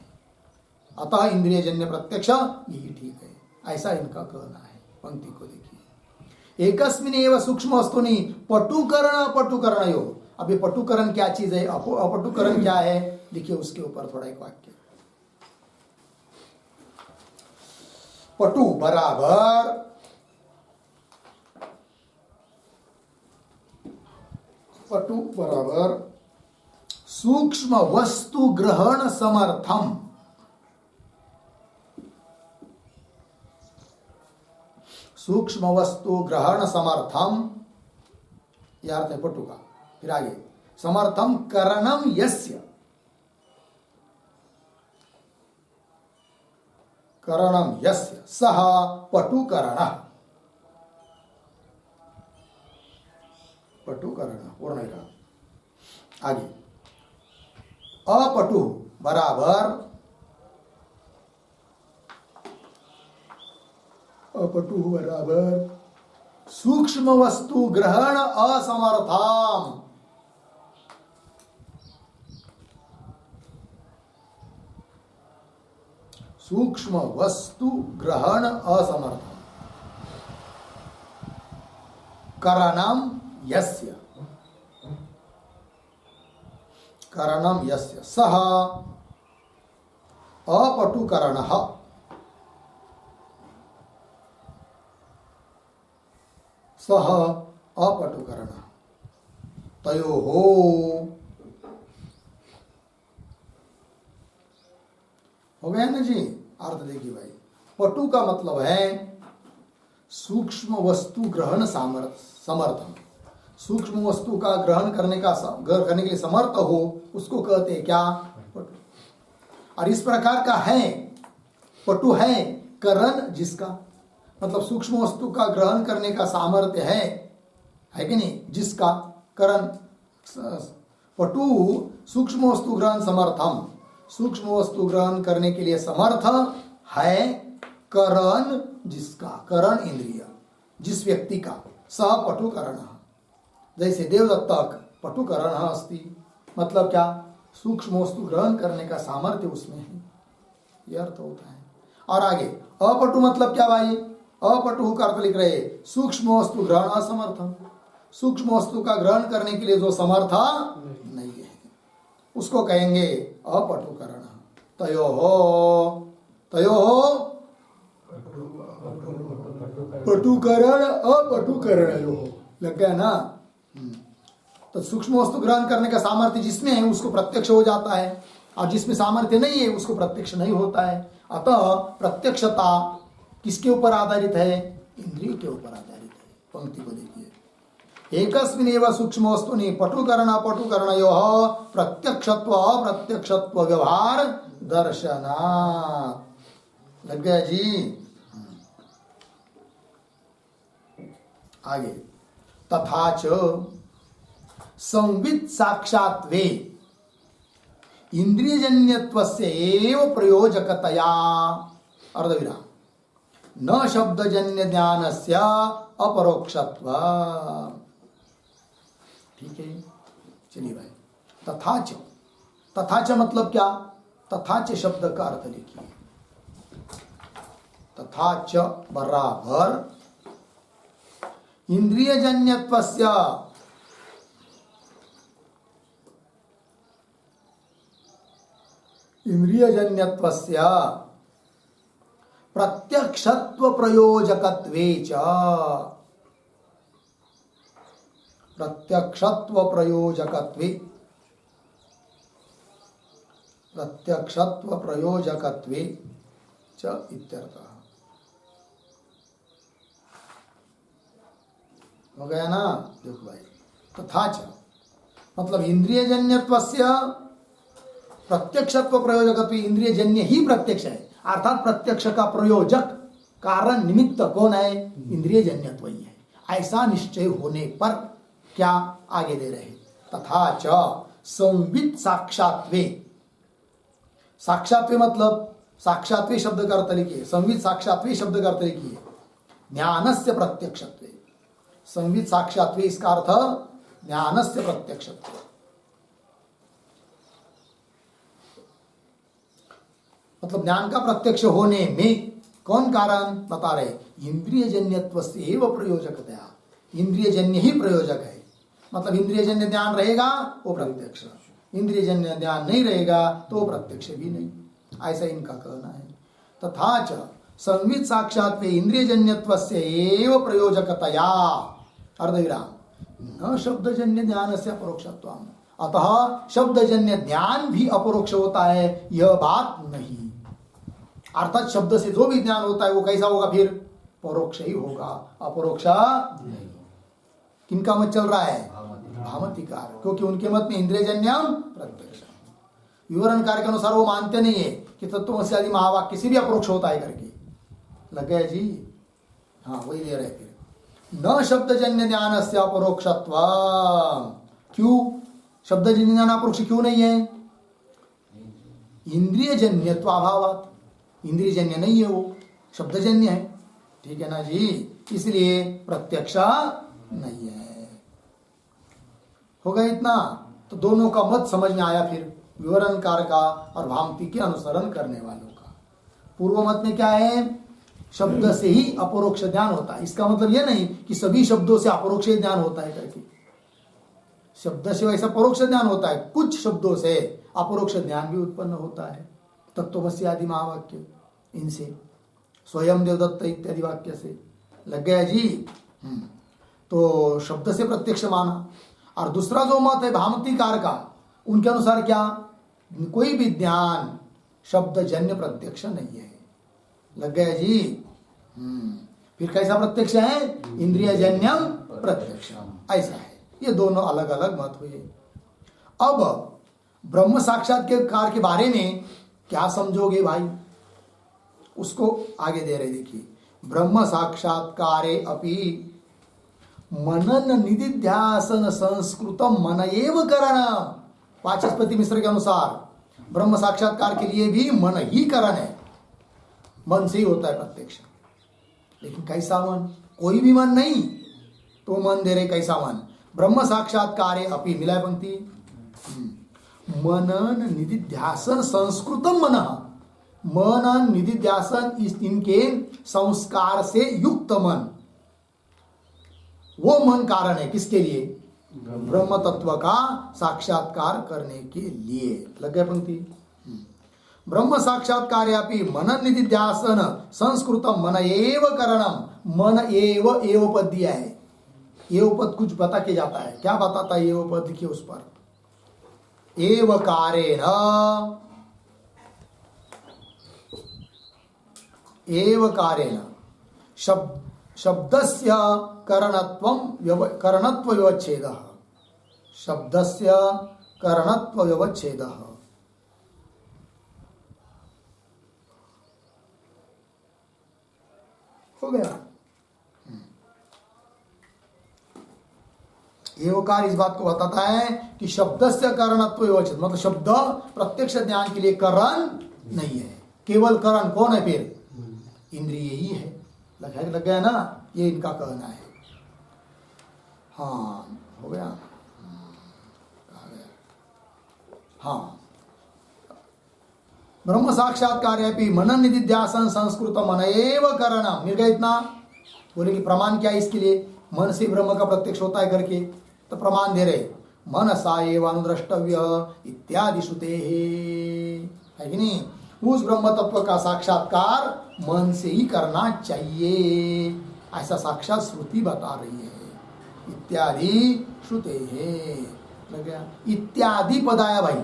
अतः इंद्रिय जन्य प्रत्यक्ष यही ठीक है, ऐसा इनका कहना है। पंक्ति को देखिए, एकस्मिन एव सूक्ष्म वस्तुनि पटुकरण अपटुकरण यो। अब ये पटुकरण क्या चीज है, अपटुकरण क्या है, देखिए उसके ऊपर थोड़ा एक वाक्य। पटु बराबर सूक्ष्म वस्तु ग्रहण समर्थम, सूक्ष्म वस्तु ग्रहण समर्थम, यह अर्थ है पटु का। फिर आगे समर्थम करणम यस्य, करणम यस्य सह पटुकरणः, पटुकरण पूर्ण नहीं रहा। आगे अपटु बराबर, अपटु बराबर सूक्ष्म वस्तु ग्रहण असमर्थम, सूक्ष्म वस्तु ग्रहण असमर्थम, करणम यस्य, करणम यस्य सह अपटुकरणः, सह अपटुकरणः, तयोः। हो गया ना जी, अर्थ देखिए भाई, पटु का मतलब है सूक्ष्म वस्तु ग्रहण समर्थन, सूक्ष्म वस्तु का ग्रहण करने के लिए समर्थ हो, उसको कहते हैं क्या, पटु। और इस प्रकार का है पटु है करण जिसका, मतलब सूक्ष्म वस्तु का ग्रहण करने का सामर्थ्य है कि नहीं, जिसका करण। पटु सूक्ष्म वस्तु ग्रहण समर्थम, सूक्ष्म वस्तु ग्रहण करने के लिए समर्थ है, करण जिसका, करण इंद्रिय जिस व्यक्ति का, सह पटुकरण। जैसे देवदत्तक पटुकरण अस्ति, मतलब क्या, सूक्ष्म वस्तु ग्रहण करने का सामर्थ्य उसमें है, यह अर्थ होता है। और आगे अपटु मतलब क्या भाई, अपटु का अर्थ लिख रहे सूक्ष्म वस्तु ग्रहण असमर्थम, सूक्ष्म वस्तु का ग्रहण करने के लिए जो समर्थ नहीं है उसको कहेंगे अपटुकरण। तयोः पटुकरण अपटुकरणयोः, लग गया ना। तो सूक्ष्म वस्तु ग्रहण करने का सामर्थ्य जिसमें है उसको प्रत्यक्ष हो जाता है, और जिसमें सामर्थ्य नहीं है उसको प्रत्यक्ष नहीं होता है। अतः प्रत्यक्षता किसके ऊपर आधारित है, इंद्रिय के ऊपर आधारित है। पंक्ति को देखिए, एकस्मिनेव सूक्ष्म वस्तुनि पटुकरण अपटुकरणयोः प्रत्यक्षत्व अप्रत्यक्षत्व व्यवहार दर्शनात्। लग गया जी। आगे तथा च संवित साक्षात्वे इंद्रियजन्यत्वस्य एव प्रयोजकतया अर्धविराम न शब्दजन्य ज्ञानस्य अपरोक्षत्व। ठीक है, चलिए भाई। तथाच, तथाच मतलब क्या? तथाच शब्द का अर्थ लिखिए। तथाच बराबर इंद्रियजन्यत्वस्य प्रत्यक्षत्व प्रयोजकत्वे च, प्रत्यक्षत्व प्रयोजकत्वे, प्रत्यक्षत्व प्रयोजकत्वे च इत्यर्थः। हो गया ना? देखो भाई, तथा च मतलब इंद्रियजन्यत्वस्य प्रत्यक्षत्व प्रयोजकत्व, इंद्रियजन्य ही प्रत्यक्ष है, अर्थात प्रत्यक्ष का प्रयोजक कारण निमित्त कौन है? इंद्रियजन्यत्व ही है। ऐसा निश्चय होने पर क्या आगे दे रहे? तथा च संवित साक्षात्वे, साक्षात्वे मतलब साक्षात्वे शब्द का अर्थ लिखिए, संवित साक्षात्वे शब्द का अर्थ लिखिए, ज्ञानस्य प्रत्यक्षत्वे। संवित साक्षात्वे इसका अर्थ ज्ञानस्य प्रत्यक्षत्वे। मतलब ज्ञान का प्रत्यक्ष होने में कौन कारण बता रहे? इंद्रियजन्यत्वस्य एव प्रयोजकतया, इंद्रियजन्य ही प्रयोजक है। मतलब इंद्रियजन्य ज्ञान रहेगा वो प्रत्यक्ष, इंद्रियजन्य ज्ञान नहीं रहेगा तो वो प्रत्यक्ष भी नहीं, ऐसा इनका कहना है। तथा च संवित साक्षात्वे इंद्रियजन्यत्वस्य एव प्रयोजकतया अर्धविराम न शब्दजन्य ज्ञानस्य अपरोक्षत्वम्, अतः शब्दजन्य ज्ञान भी अपरोक्ष होता है यह बात नहीं। अर्थात शब्द से जो भी ज्ञान होता है वो कैसा होगा? फिर परोक्ष ही होगा, अपरोक्ष नहीं। किनका मत चल रहा है? भामतिकार, क्योंकि उनके मत में इंद्रियजन्यम प्रत्यक्ष। विवरणकार के अनुसार वो मानते नहीं है कि तत्वमसि आदि महावाक्य से भी अपरोक्ष होता है करके। लग गया जी? हाँ, वही ले रहे। फिर न शब्दजन्य ज्ञान से अपरोक्षत्व, क्यों शब्दजन्य ज्ञान अपरोक्ष क्यों नहीं है? इंद्रियजन्यत्व अभावात, इंद्रियजन्य नहीं है वो, शब्दजन्य है। ठीक है ना जी? इसलिए प्रत्यक्ष नहीं है। हो गया इतना? तो दोनों का मत समझ में आया। फिर विवरणकार का और भामती के अनुसरण करने वालों का। पूर्व मत में क्या है? शब्द से ही अपरोक्ष ज्ञान होता है। इसका मतलब यह नहीं कि सभी शब्दों से अपरोक्ष ज्ञान होता है करके। शब्द से वैसा परोक्ष ज्ञान होता है, कुछ शब्दों से अपरोक्ष ज्ञान भी उत्पन्न होता है। तत्वमसि आदि महावाक्य, इनसे स्वयं देवदत्त इत्यादि वाक्य से। लग गया जी? तो शब्द से प्रत्यक्ष माना। और दूसरा जो मत है भामतीकार का, उनके अनुसार क्या? कोई भी ज्ञान शब्दजन्य प्रत्यक्ष नहीं है। लग गया जी? फिर कैसा प्रत्यक्ष है? इंद्रियजन्यम प्रत्यक्ष, ऐसा है। ये दोनों अलग अलग मत हुए। अब ब्रह्म साक्षात्कार के बारे में क्या समझोगे भाई? उसको आगे दे रहे, देखिए। ब्रह्म साक्षात्कारे अपि मनन निदिध्यासन संस्कृतम मन एव करणम। वाचस्पति मिश्र के अनुसार ब्रह्म साक्षात्कार के लिए भी मन ही करण है, मन से ही होता है प्रत्यक्ष। लेकिन कैसा मन? कोई भी मन नहीं, तो मन दे रहे कैसा मन? ब्रह्म साक्षात्कारे अपि, मिला है पंक्ति, मनन निदिध्यासन संस्कृतम मन, मनन निदिध्यासन इनके संस्कार से युक्त मन, वो मन कारण है किसके लिए? ब्रह्म तत्व का साक्षात्कार करने के लिए। लग गया पंक्ति? ब्रह्म साक्षात्कार्यापि मनन निदिध्यासन संस्कृतम मन एव करणम। मन एव, एव पद दिया है। एव पद कुछ बता के जाता है। क्या बताता है एव पद? के उस पर एव कारेण, एव कारेण शब्दस्य करणत्व व्यवच्छेदः, शब्दस्य करणत्व व्यवच्छेदः। हो गया? एवकार इस बात को बताता है कि शब्द से कारणत्व योचित, मतलब शब्द प्रत्यक्ष ज्ञान के लिए कारण नहीं है, केवल कारण कौन है फिर? इंद्रिय ही है। लग गया ना, ये इनका कहना है। हाँ हो गया, हाँ ब्रह्म साक्षात्कार मनन निधिध्यासन संस्कृत मन एव करणम, मिल गया इतना। बोले कि प्रमाण क्या है इसके लिए? मन से ब्रह्म का प्रत्यक्ष होता है करके, तो प्रमाण दे रहे मनसा एव अनुद्रष्टव्य इत्यादि श्रुते है कि नहीं? उस ब्रह्म तत्व का साक्षात्कार मन से ही करना चाहिए, ऐसा साक्षात श्रुति बता रही है। इत्यादि श्रुते है, लग गया? इत्यादि पद आया भाई,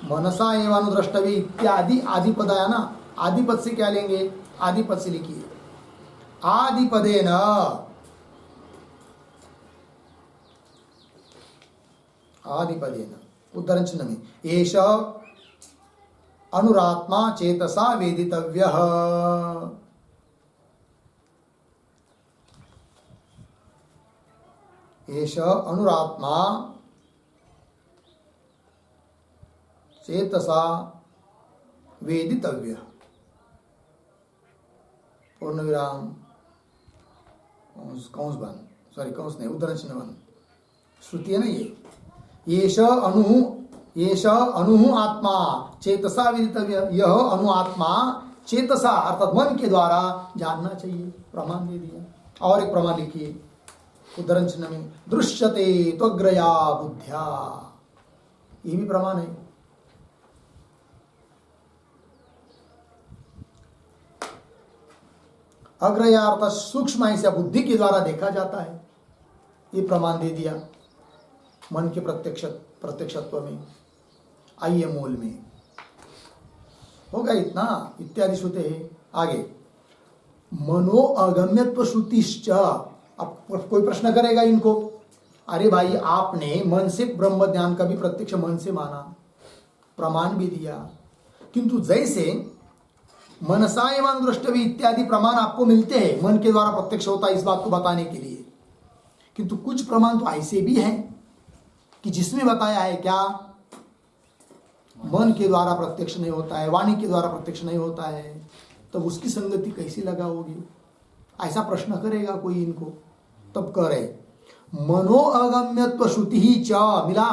मनसा एव अनुद्रष्टव्य इत्यादि आदि पद आया ना। आदि पद से क्या लेंगे? आदि पद से लिखिए आदि पदे न, आदि पदे न उद्धरण चिन्ह में एष अनुरात्मा चेतसा वेदितव्यः, एष अनुरात्मा चेतसा वेदितव्यः, पूर्ण विराम कंस बन, सॉरी कंस नहीं, उद्धरण चिन्ह बन, श्रुति है ना ये। येष अनु आत्मा चेतसा विदितव्य, यह अनु आत्मा चेतसा अर्थात मन के द्वारा जानना चाहिए, प्रमाण दे दिया। और एक प्रमाण लिखिए उद्धरण चिन्ह में, दृश्यते त्वग्रया बुद्ध्या, ये भी प्रमाण है। अग्रया अर्थात सूक्ष्म ऐसा बुद्धि के द्वारा देखा जाता है, ये प्रमाण दे दिया मन के प्रत्यक्षत्व में। आइए मूल में होगा इतना, इत्यादि श्रुते है। आगे मनो अगम्यत्व श्रुतिश्च, अब कोई प्रश्न करेगा इनको, अरे भाई आपने मन से ब्रह्म ज्ञान का भी प्रत्यक्ष मन से माना, प्रमाण भी दिया, किंतु जैसे मनसा एवं दृष्टव्य इत्यादि प्रमाण आपको मिलते हैं, मन के द्वारा प्रत्यक्ष होता है इस बात को बताने के लिए, किंतु कुछ प्रमाण तो ऐसे भी हैं कि जिसमें बताया है क्या, मन के द्वारा प्रत्यक्ष नहीं होता है, वाणी के द्वारा प्रत्यक्ष नहीं होता है, तब उसकी संगति कैसी लगाओगी? ऐसा प्रश्न करेगा कोई इनको, तब कह रहे मनो अगम्यत्व श्रुति ही च, मिला।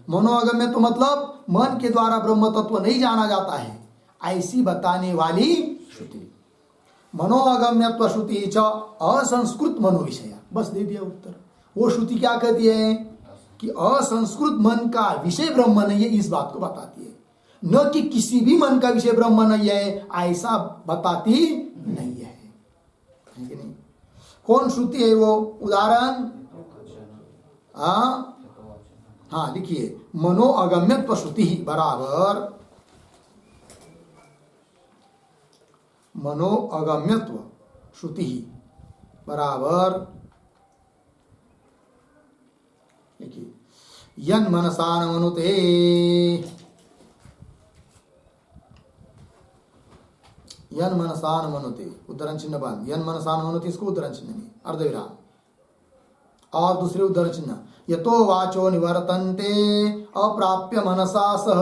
मनो अगम्यत्व मतलब मन के द्वारा ब्रह्म तत्व नहीं जाना जाता है, ऐसी बताने वाली श्रुति। मनो अगम्यत्व श्रुति च असंस्कृत मनो विषय, बस दे दिया उत्तर। वो श्रुति क्या कहती है कि असंस्कृत मन का विषय ब्रह्म नहीं है, इस बात को बताती है, न कि किसी भी मन का विषय ब्रह्म नहीं है, ऐसा बताती नहीं है, कि नहीं? कौन श्रुति है वो? उदाहरण हाँ लिखिए, मनो अगम्यत्व श्रुति ही बराबर मनो अगम्यत्व श्रुति ही बराबर, देखिए यन मनसान मनुते, यन मनसान मनुते उद्धरण चिन्ह बंद, यन मनसान मनुते इसको उद्धरण चिन्ह में अर्धविराम, और दूसरे उद्धरण चिन्ह यतो वाचो निवर्तन्ते अप्राप्य मनसा सह,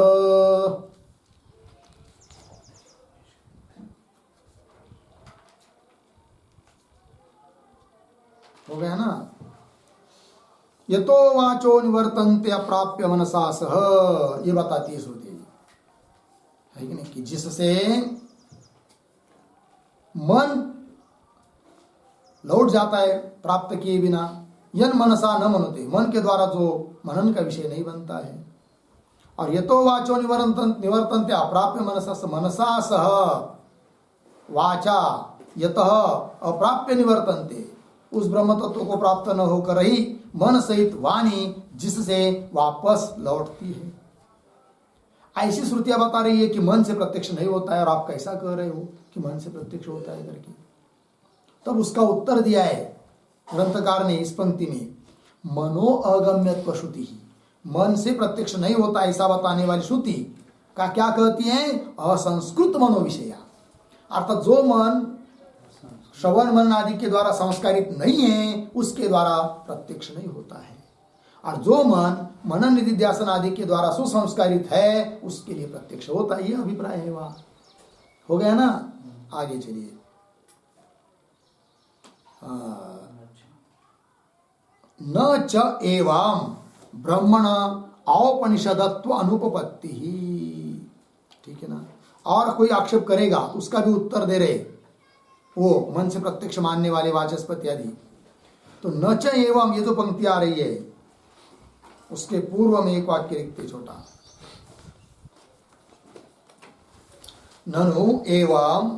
हो गया ना। यतो वाचो निवर्तन्ते अप्राप्य मनसा सह, ये बताती है श्रुति, है कि नहीं, कि जिससे मन लौट जाता है प्राप्त किए बिना, यन मनसा न मनते, मन के द्वारा जो मनन का विषय नहीं बनता है। और यतो वाचो निवर्तन्ते अप्राप्य मनसा सह वाचा यतः अप्राप्य निवर्तन्ते, उस ब्रह्म तत्व को प्राप्त न होकर ही मन सहित वाणी जिससे वापस लौटती है। ऐसी श्रुतियां बता रही है कि मन से प्रत्यक्ष नहीं होता है, और आप कैसा कह रहे हो कि मन से प्रत्यक्ष होता है करके। तब उसका उत्तर दिया है ग्रंथकार ने इस पंक्ति में, मनो अगम्यत्व श्रुति ही, मन से प्रत्यक्ष नहीं होता ऐसा बताने वाली श्रुति का क्या कहती है? असंस्कृत मनो विषया, अर्थात जो मन श्रवण मनन आदि के द्वारा संस्कारित नहीं है, उसके द्वारा प्रत्यक्ष नहीं होता है। और जो मन मनन निधिध्यासन आदि के द्वारा सुसंस्कारित है, उसके लिए प्रत्यक्ष होता है। ये अभिप्राय है। वहां हो गया ना। आगे चलिए। न च एवं ब्रह्मण औपनिषदत्व अनुपपत्ति ही। ठीक है ना। और कोई आक्षेप करेगा तो उसका भी उत्तर दे रहे वो मन से प्रत्यक्ष मानने वाले वाचस्पति आदि। तो न च एवं ये जो पंक्ति आ रही है उसके पूर्व में एक वाक्य लिखते छोटा। ननु एवं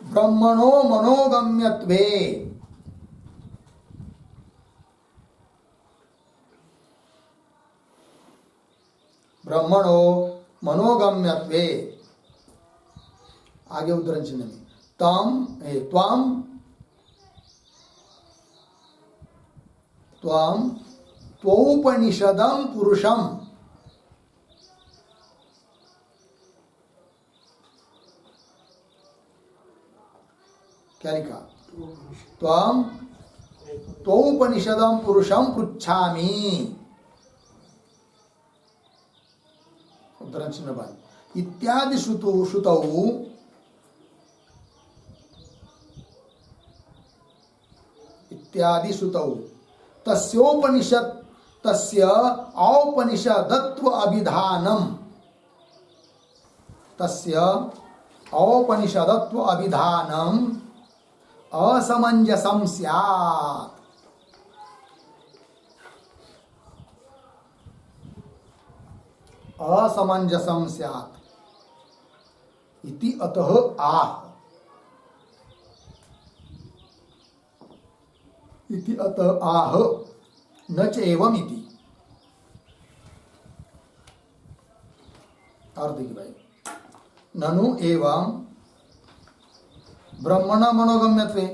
ब्रह्मणो मनोगम्यत्वे आगे उद्धरण चिन्ह में त्वौपनिषदं पुरुषम क्या लिखा? त्वौपनिषदं पुरुषम पृच्छामि। उद्धरण चिन्ह बाद इत्यादि श्रुतौ तस्य औपनिषदत्व अभिधानम असमंजसं स्यात्। इति अतः आह। न च एवं इति। और देखिए भाई, ननु एवं ब्रह्मण मनोगम्यत्वे।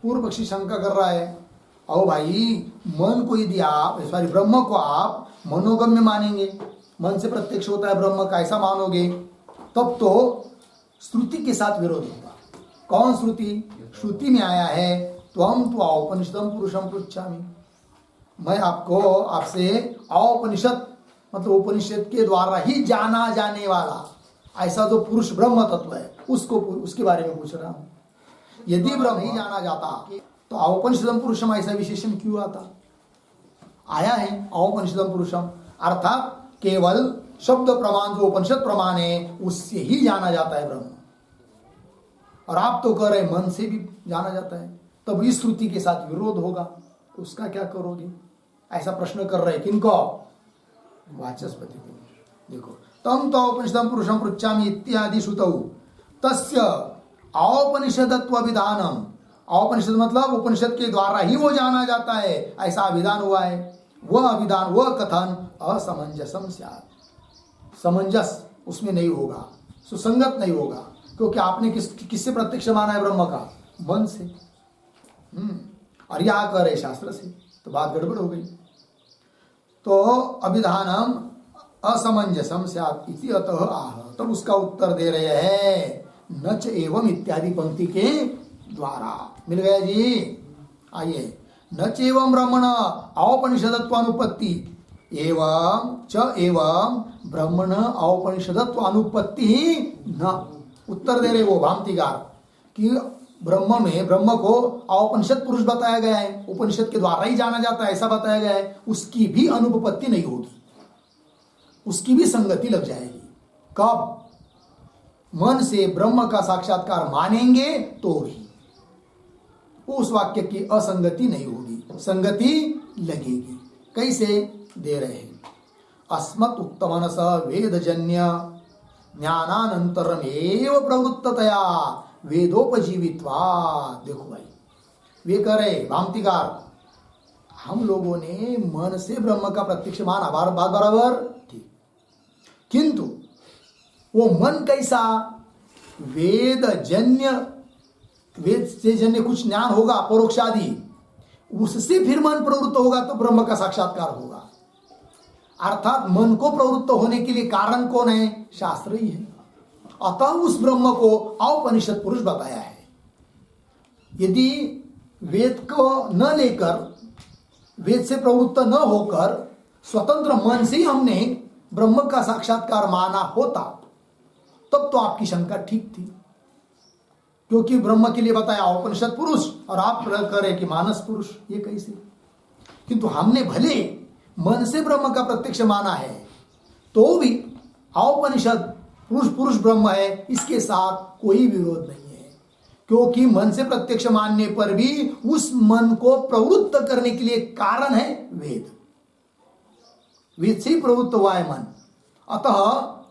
पूर्व पक्षी शंका कर रहा है, ओ भाई मन को यदि आप ब्रह्म को आप मनोगम्य मानेंगे, मन से प्रत्यक्ष होता है ब्रह्म का, ऐसा मानोगे, तब तो श्रुति के साथ विरोध होगा। कौन श्रुति? श्रुति में आया है त्वं तो औपनिषदं पुरुषम पृच्छामि। मैं आपसे औपनिषद मतलब उपनिषद के द्वारा ही जाना जाने वाला ऐसा जो पुरुष ब्रह्म तत्व है उसके बारे में पूछ रहा हूं। यदि ब्रह्म नहीं जाना जाता तो औपनिषदम पुरुषम ऐसा विशेषण क्यों आता? आया है औपनिषदम पुरुषम, अर्थात केवल शब्द प्रमाण जो उपनिषद प्रमाण है उससे ही जाना जाता है ब्रह्म। और आप तो कह रहे मन से भी जाना जाता है, तब इस श्रुति के साथ विरोध होगा, तो उसका क्या करोगे? ऐसा प्रश्न कर रहे किनको? वाचस्पति को। देखो, तम तो उपनिषदम पुरुषम पृच्छामि इत्यादि श्रुतौ तस्य औपनिषदत्व विधानम। औपनिषद मतलब उपनिषद के द्वारा ही वो जाना जाता है, ऐसा विधान हुआ है। वह विधान, वह कथन असमंजसम स्यात्। समंजस उसमें नहीं होगा, सुसंगत नहीं होगा, क्योंकि आपने किससे प्रत्यक्ष माना है ब्रह्म का? मन से। और यह कह रहे शास्त्र से, तो बात गड़बड़ हो गई। तो अभिधानम असमंजसम स्यात् इति अतः आह। तब उसका उत्तर दे रहे हैं न च एवं इत्यादि पंक्ति के द्वारा। मिल गया जी। आइए, न च एवं ब्रह्मण औपनिषदत्वानुपत्ति एवं च एवं ब्रह्मण औपनिषदत्वानुपत्ति ही न। उत्तर दे रहे वो भामतीकार कि ब्रह्म को औपनिषद पुरुष बताया गया है, उपनिषद के द्वारा ही जाना जाता है ऐसा बताया गया है, उसकी भी अनुपपत्ति नहीं होगी, उसकी भी संगति लग जाएगी। कब? मन से ब्रह्म का साक्षात्कार मानेंगे तो ही उस वाक्य की असंगति नहीं होगी, संगति लगेगी। कैसे दे रहे हैं? अस्मत् उत्तमनस वेदजन्य ज्ञानानंतरम एव प्रवृत्ततया वेदोपजीवित्वा। देखो भाई, वे कह रहे भामतीकार, हम लोगों ने मन से ब्रह्म का प्रत्यक्ष माना, बात बराबर ठीक, किंतु वो मन कैसा? वेद से जन्य कुछ ज्ञान होगा परोक्षादि, उससे फिर मन प्रवृत्त होगा तो ब्रह्म का साक्षात्कार होगा। अर्थात मन को प्रवृत्त होने के लिए कारण कौन है? शास्त्र ही है। अतः उस ब्रह्म को औपनिषद पुरुष बताया है। यदि वेद को न लेकर, वेद से प्रवृत्त न होकर स्वतंत्र मन से ही हमने ब्रह्म का साक्षात्कार माना होता, तब तो आपकी शंका ठीक थी, क्योंकि ब्रह्म के लिए बताया औपनिषद पुरुष और आप करें कि मानस पुरुष, ये कैसे? किंतु हमने भले मन से ब्रह्म का प्रत्यक्ष माना है, तो भी औपनिषद पुरुष पुरुष ब्रह्म है, इसके साथ कोई विरोध नहीं है, क्योंकि मन से प्रत्यक्ष मानने पर भी उस मन को प्रवृत्त करने के लिए कारण है वेद। वेद से ही प्रवृत्त हुआ है मन, अतः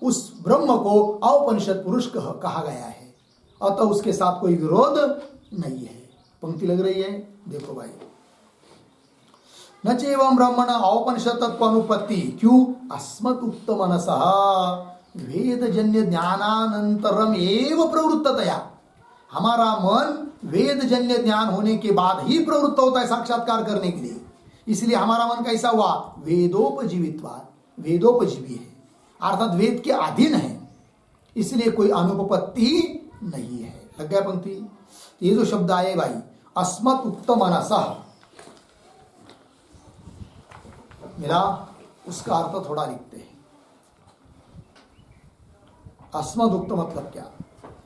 उस ब्रह्म को औपनिषद पुरुष कहा गया है, अतः उसके साथ कोई विरोध नहीं है। पंक्ति लग रही है, देखो भाई। न चैवं ब्रह्मण औपनिषद तत्व अनुपत्ति, क्यों? अस्मत् उक्त मनसः वेदजन्य ज्ञानानंतरम एव प्रवृत्ततया। हमारा मन वेदजन्य ज्ञान होने के बाद ही प्रवृत्त होता है साक्षात्कार करने के लिए, इसलिए हमारा मन कैसा हुआ? वेदोपजीवित्वात्, वेदोपजीवी है, अर्थात वेद के अधीन है, इसलिए कोई अनुपपत्ति नहीं है। लग गया पंक्ति? ये जो शब्द आए भाई, अस्मत् उक्त मनसः, मेरा उसका अर्थ थोड़ा लिखते हैं। अस्मदुक्त मतलब क्या?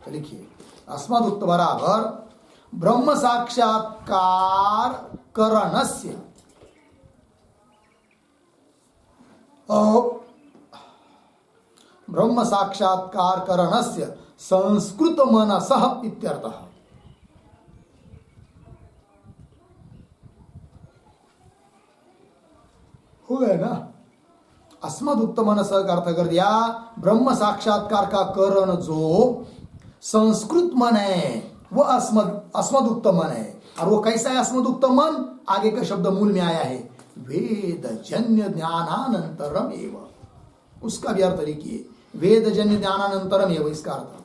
तो लिखिए, अस्मदुक्त बराबर ब्रह्म साक्षात्कार करणस्य ब्रह्म साक्षात्कार करणस्य संस्कृत मनसः इत्यर्थः। हो गया ना? अस्मदुक्त मनसः का अर्थ कर दिया ब्रह्म साक्षात्कार का करण जो संस्कृत मन है वो अस्मदुक्त मन है। और वो कैसा है अस्मदुक्त मन? आगे का शब्द मूल में आया है, वेदजन्य ज्ञानानंतरम एव। उसका भी अर्थ लिखिए, वेदजन्य ज्ञानानंतरम एव। इसका अर्थ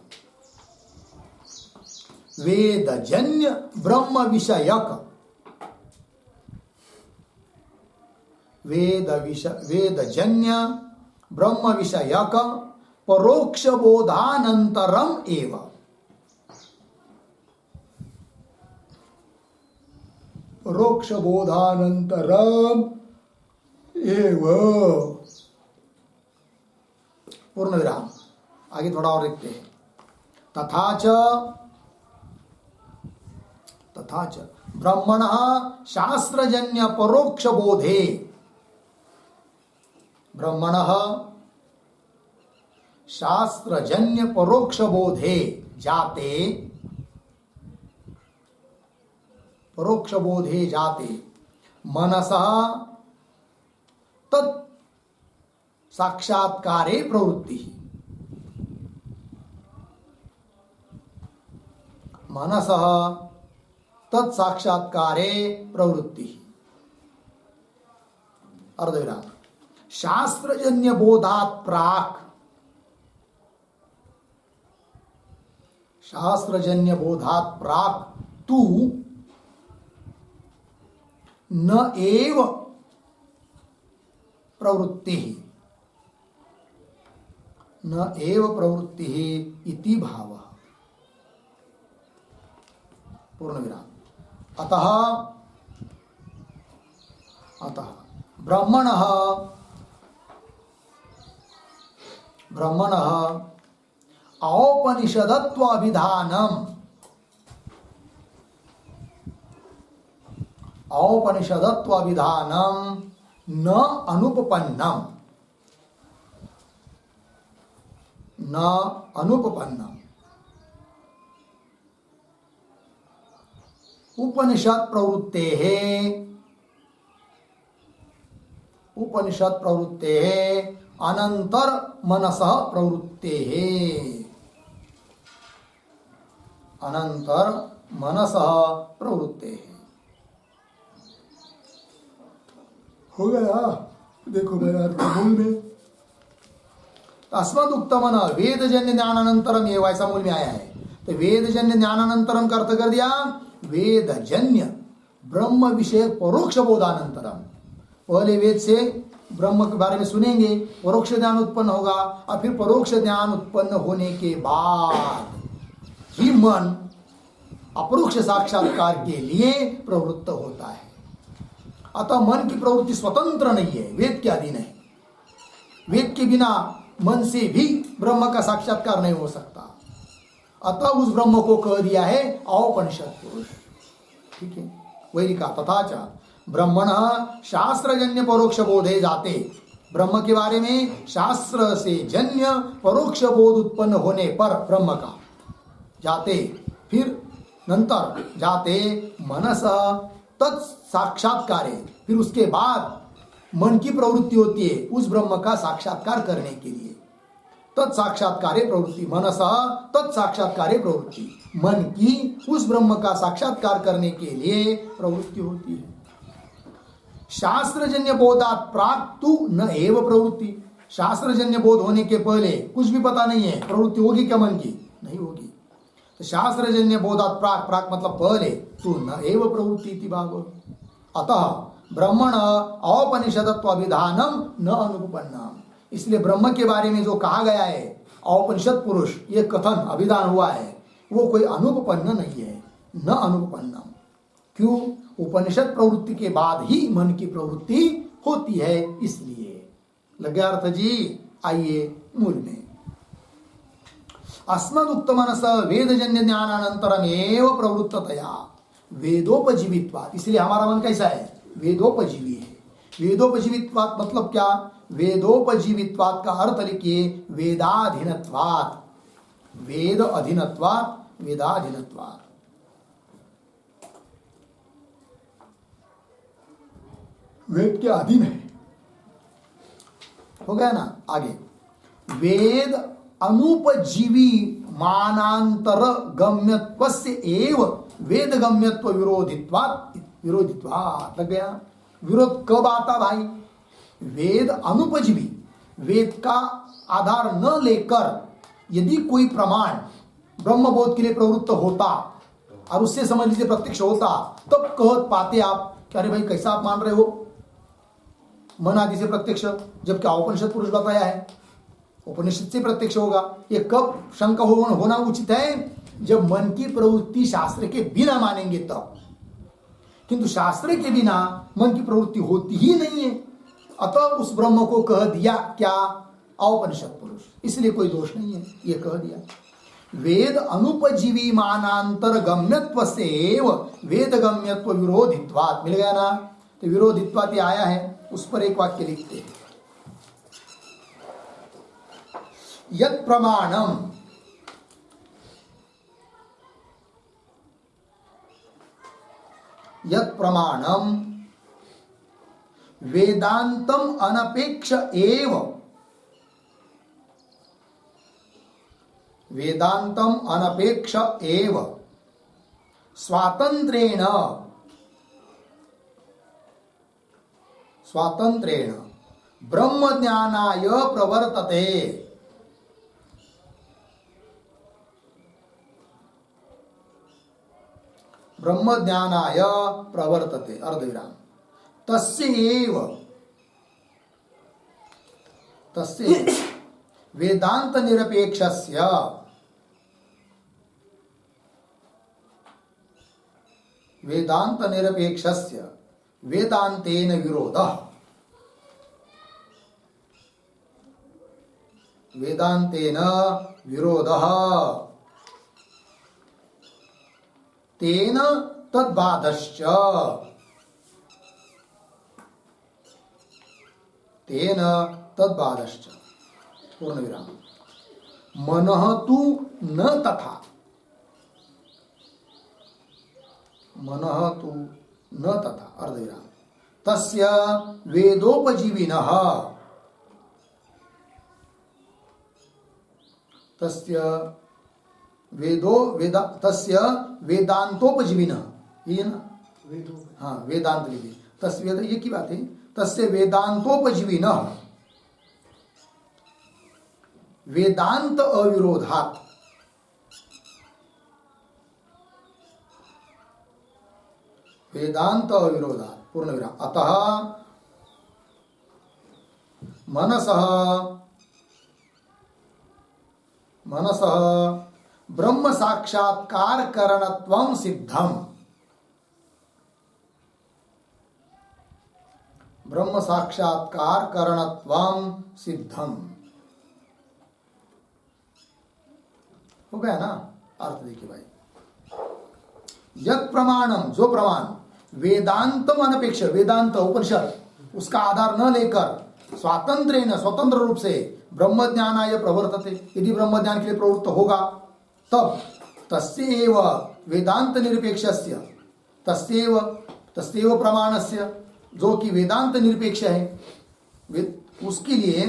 वेदजन्य ब्रह्म विषयक, वेदजन्य ब्रह्म विषयक परोक्ष बोधानंतरम एव। परोक्ष बोधानंतरम एव। पूर्ण विराम। आगे थोड़ा और लिखते हैं। तथा च ब्रह्मणः शास्त्रजन्य परोक्ष बोधे, ब्रह्मणः शास्त्रजन्य परोक्ष बोधे जाते, परोक्ष बोधे जाते मनसः तत् साक्षात्कारे प्रवृत्ति, मनसः तत् साक्षात्कारे प्रवृत्ति। अर्धविराम। शास्त्रजन्य बोधात् प्राक्, शास्त्रजन्य बोधात् प्राक् तु न एव प्रवृत्ति, न एव प्रवृत्ति इति भावः। पूर्ण विराम। अतः ब्रह्मणः औपनिषदत्वाभिधानम्, औपनिषदत्वाभिधानम् न अनुपपन्नम्, न अनुपपन्नम्। उपनिषद प्रवृत्तेः अनंतर मनसः प्रवृत्तेः, अनंतर मनसः प्रवृत्तेः। हो गया? देखो मेरा अर्थ मूल में अस्मदुक्त मन वेदजन्य ज्ञानानंतरम, ये वैसा मूल में आया है। तो वेदजन्य ज्ञानानंतरम का अर्थ कर दिया वेदजन्य ब्रह्म विषय परोक्ष बोधानंतरम। पहले वेद से ब्रह्म के बारे में सुनेंगे, परोक्ष ज्ञान उत्पन्न होगा, और फिर परोक्ष ज्ञान उत्पन्न होने के बाद ही मन अपरोक्ष साक्षात्कार के लिए प्रवृत्त होता है। अतः मन की प्रवृत्ति स्वतंत्र नहीं है, वेद के अधीन है। वेद के बिना मन से भी ब्रह्म का साक्षात्कार नहीं हो सकता। अतः उस ब्रह्म को कह दिया है औपनिषद पुरुष। ठीक है, वही लिखा तथा च ब्रह्मण शास्त्रजन्य परोक्ष बोधे जाते। ब्रह्म के बारे में शास्त्र से जन्य परोक्ष बोध उत्पन्न होने पर ब्रह्म का जाते, फिर नंतर जाते मनस तत्साक्षात्कारे, फिर उसके बाद मन की प्रवृत्ति होती है उस ब्रह्म का साक्षात्कार करने के लिए। तत्साक्षात्कारे प्रवृत्ति, मनस तत्साक्षात्कारे प्रवृत्ति, मन की उस ब्रह्म का साक्षात्कार करने के लिए प्रवृत्ति होती है। शास्त्रजन्य बोधात प्राक तु न एव प्रवृत्ति। शास्त्रजन्य बोध होने के पहले कुछ भी पता नहीं है, प्रवृत्ति होगी क्या मन की? नहीं होगी। तो शास्त्रजन्य बोधात प्राक, प्राक मतलब पहले, तु न एव प्रवृत्ति इति भाव। अतः ब्रह्मण औपनिषदत्व विधानम न अनुपन्नम। इसलिए ब्रह्म के बारे में जो कहा गया है औपनिषद पुरुष, ये कथन अभिधान हुआ है, वो कोई अनुपन्न नहीं है, न अनुपन्नम। क्यों? उपनिषद प्रवृत्ति के बाद ही मन की प्रवृत्ति होती है, इसलिए। लग गया अर्थ जी? आइए मूल में। अस्मदुक्त मनस वेदजन्य ज्ञानानंतरम एव प्रवृत्ततया वेदोपजीवित्वात्। इसलिए हमारा मन कैसा है? वेदोपजीवी है। वेदोपजीवित्वात् मतलब क्या? वेदोपजीवित्वात् का अर्थ लिखिए वेदाधीनत्वात्। वेद अधीनत्वात्, वेदाधीनत्वात्। वेद के अधीन है, हो गया ना? आगे वेद अनुपजीवी मानांतर गम्यत्वस्य एव वेद गम्यत्व विरोधित्वात्, विरोधित्वात्। लग गया? विरोध कब आता भाई? वेद अनुपजीवी, वेद का आधार न लेकर यदि कोई प्रमाण ब्रह्मबोध के लिए प्रवृत्त होता और उससे समझ लीजिए प्रत्यक्ष होता, तब कह पाते आप कि अरे भाई कैसा आप मान रहे हो मन आदि से प्रत्यक्ष, जबकि उपनिषद पुरुष बताया है उपनिषद से प्रत्यक्ष होगा। ये कब शंका होना उचित है? जब मन की प्रवृत्ति शास्त्र के बिना मानेंगे तब। किंतु शास्त्र के बिना मन की प्रवृत्ति होती ही नहीं है, अतः उस ब्रह्म को कह दिया क्या? औपनिषद पुरुष। इसलिए कोई दोष नहीं है, ये कह दिया। वेद अनुपजीवी मानांतर गम्यत्व से वेद गम्यत्व विरोधित्वात्। मिल गया ना? तो विरोधित्वात् आया है, उस पर एक वाक्य लिखते हैं। यत् प्रमाणम वेदांतम अनपेक्ष एव, वेदांतम अनपेक्ष एव स्वातंत्रेण ब्रह्म ज्ञानाय प्रवर्तते। ब्रह्म ज्ञानाय प्रवर्तते अर्धविराम। तस्य वेदांत निरपेक्षस्य वेदांतेन विरोधः, वेदांतेन विरोधः तेन तद्बाधश्च, तेन तद्बाधश्च पूर्ण विराम। मनः तु न तथा, मनः तु न तथा अर्धविराम। तस्य वेदोपजीविनः, तस्य वेदांतोपजीविनः, ये ना? हाँ, वेदांत लिखिए। तस्य वेद, ये की बात है? तस्य वेदांतोपजीविनः वेदांत अविरोधात्, वेदांत अविरोधात् पूर्ण विराम। अतः मनसः ब्रह्म साक्षात्कार करणत्वं सिद्धम। ब्रह्म साक्षात्कार करणत्वं सिद्धम हो गया ना। अर्थ देखिए भाई, यत् प्रमाणम, जो प्रमाण वेदांतम अनपेक्ष, वेदांत उपनिषद उसका आधार न लेकर स्वतंत्र रूप से ब्रह्म ज्ञानाय प्रवर्तते, यदि ब्रह्म ज्ञान के लिए प्रवृत्त होगा तब तस्यैव वेदांत निरपेक्षस्य, तस्यैव प्रमाणस्य, जो कि वेदांत निरपेक्ष है, उसके लिए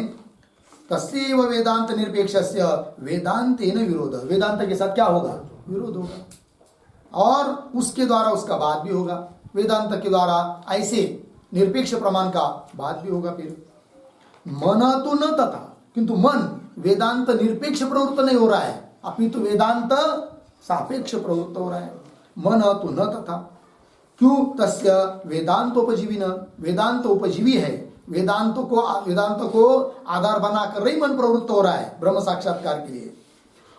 तस्यैव वेदांत निरपेक्षस्य वेदांतेन विरोध, वेदांत के साथ क्या होगा? विरोध होगा, और उसके द्वारा उसका वाद भी होगा, वेदांत के द्वारा ऐसे निरपेक्ष प्रमाण का वाद भी होगा। फिर मन तो न तथा, किंतु मन वेदांत निरपेक्ष प्रवृत्त नहीं हो रहा है, अपितु वेदांत सापेक्ष प्रवृत्त हो रहा है। मन तो न तथा, क्यों? तस्य वेदांतोपजीवी न, वेदांत उपजीवी है, वेदांत को आधार बनाकर ही मन प्रवृत्त हो रहा है ब्रह्म साक्षात्कार के लिए।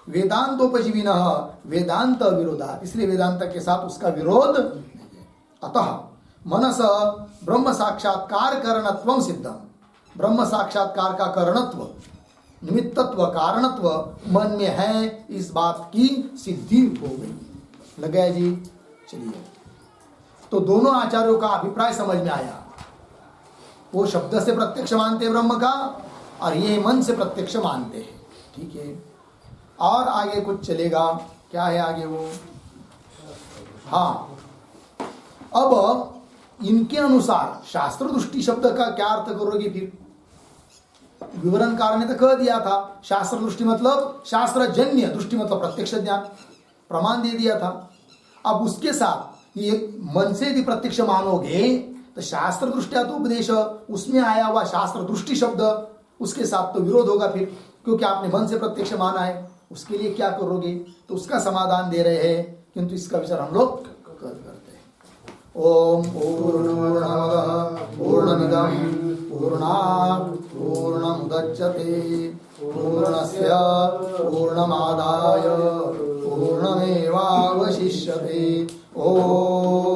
वेदांतोपजीवी न वेदांत विरोधा, इसलिए वेदांत के साथ उसका विरोध नहीं है। अतः मनस ब्रह्म साक्षात्कार करणत्वं सिद्धम, ब्रह्म साक्षात्कार का करणत्व, निमित्तत्व, कारणत्व मन में है, इस बात की सिद्धि हो गई। लग गया जी? चलिए, तो दोनों आचार्यों का अभिप्राय समझ में आया। वो शब्द से प्रत्यक्ष मानते ब्रह्म का, और ये मन से प्रत्यक्ष मानते हैं। ठीक है, और आगे कुछ चलेगा, क्या है आगे वो? हाँ, अब इनके अनुसार शास्त्र दृष्टि शब्द का क्या अर्थ करोगे? फिर विवरणकार ने तो कह दिया था, शास्त्र दृष्टि मतलब शास्त्रजन्य, दृष्टि मतलब प्रत्यक्ष ज्ञान, प्रमाण दे दिया था। अब उसके साथ ये मन से यदि प्रत्यक्ष मानोगे तो शास्त्र दृष्टिया तो उपदेश, उसमें आया हुआ शास्त्र दृष्टि शब्द, उसके साथ तो विरोध होगा फिर, क्योंकि आपने मन से प्रत्यक्ष माना है। उसके लिए क्या करोगे? तो उसका समाधान दे रहे हैं, किंतु इसका विचार हम लोग कल करते हैं। ओम पूर्णमदः पूर्णमिदं पूर्णात् पूर्णमुदच्यते पूर्णस्य पूर्णमादाय पूर्णमेवावशिष्यते। ओम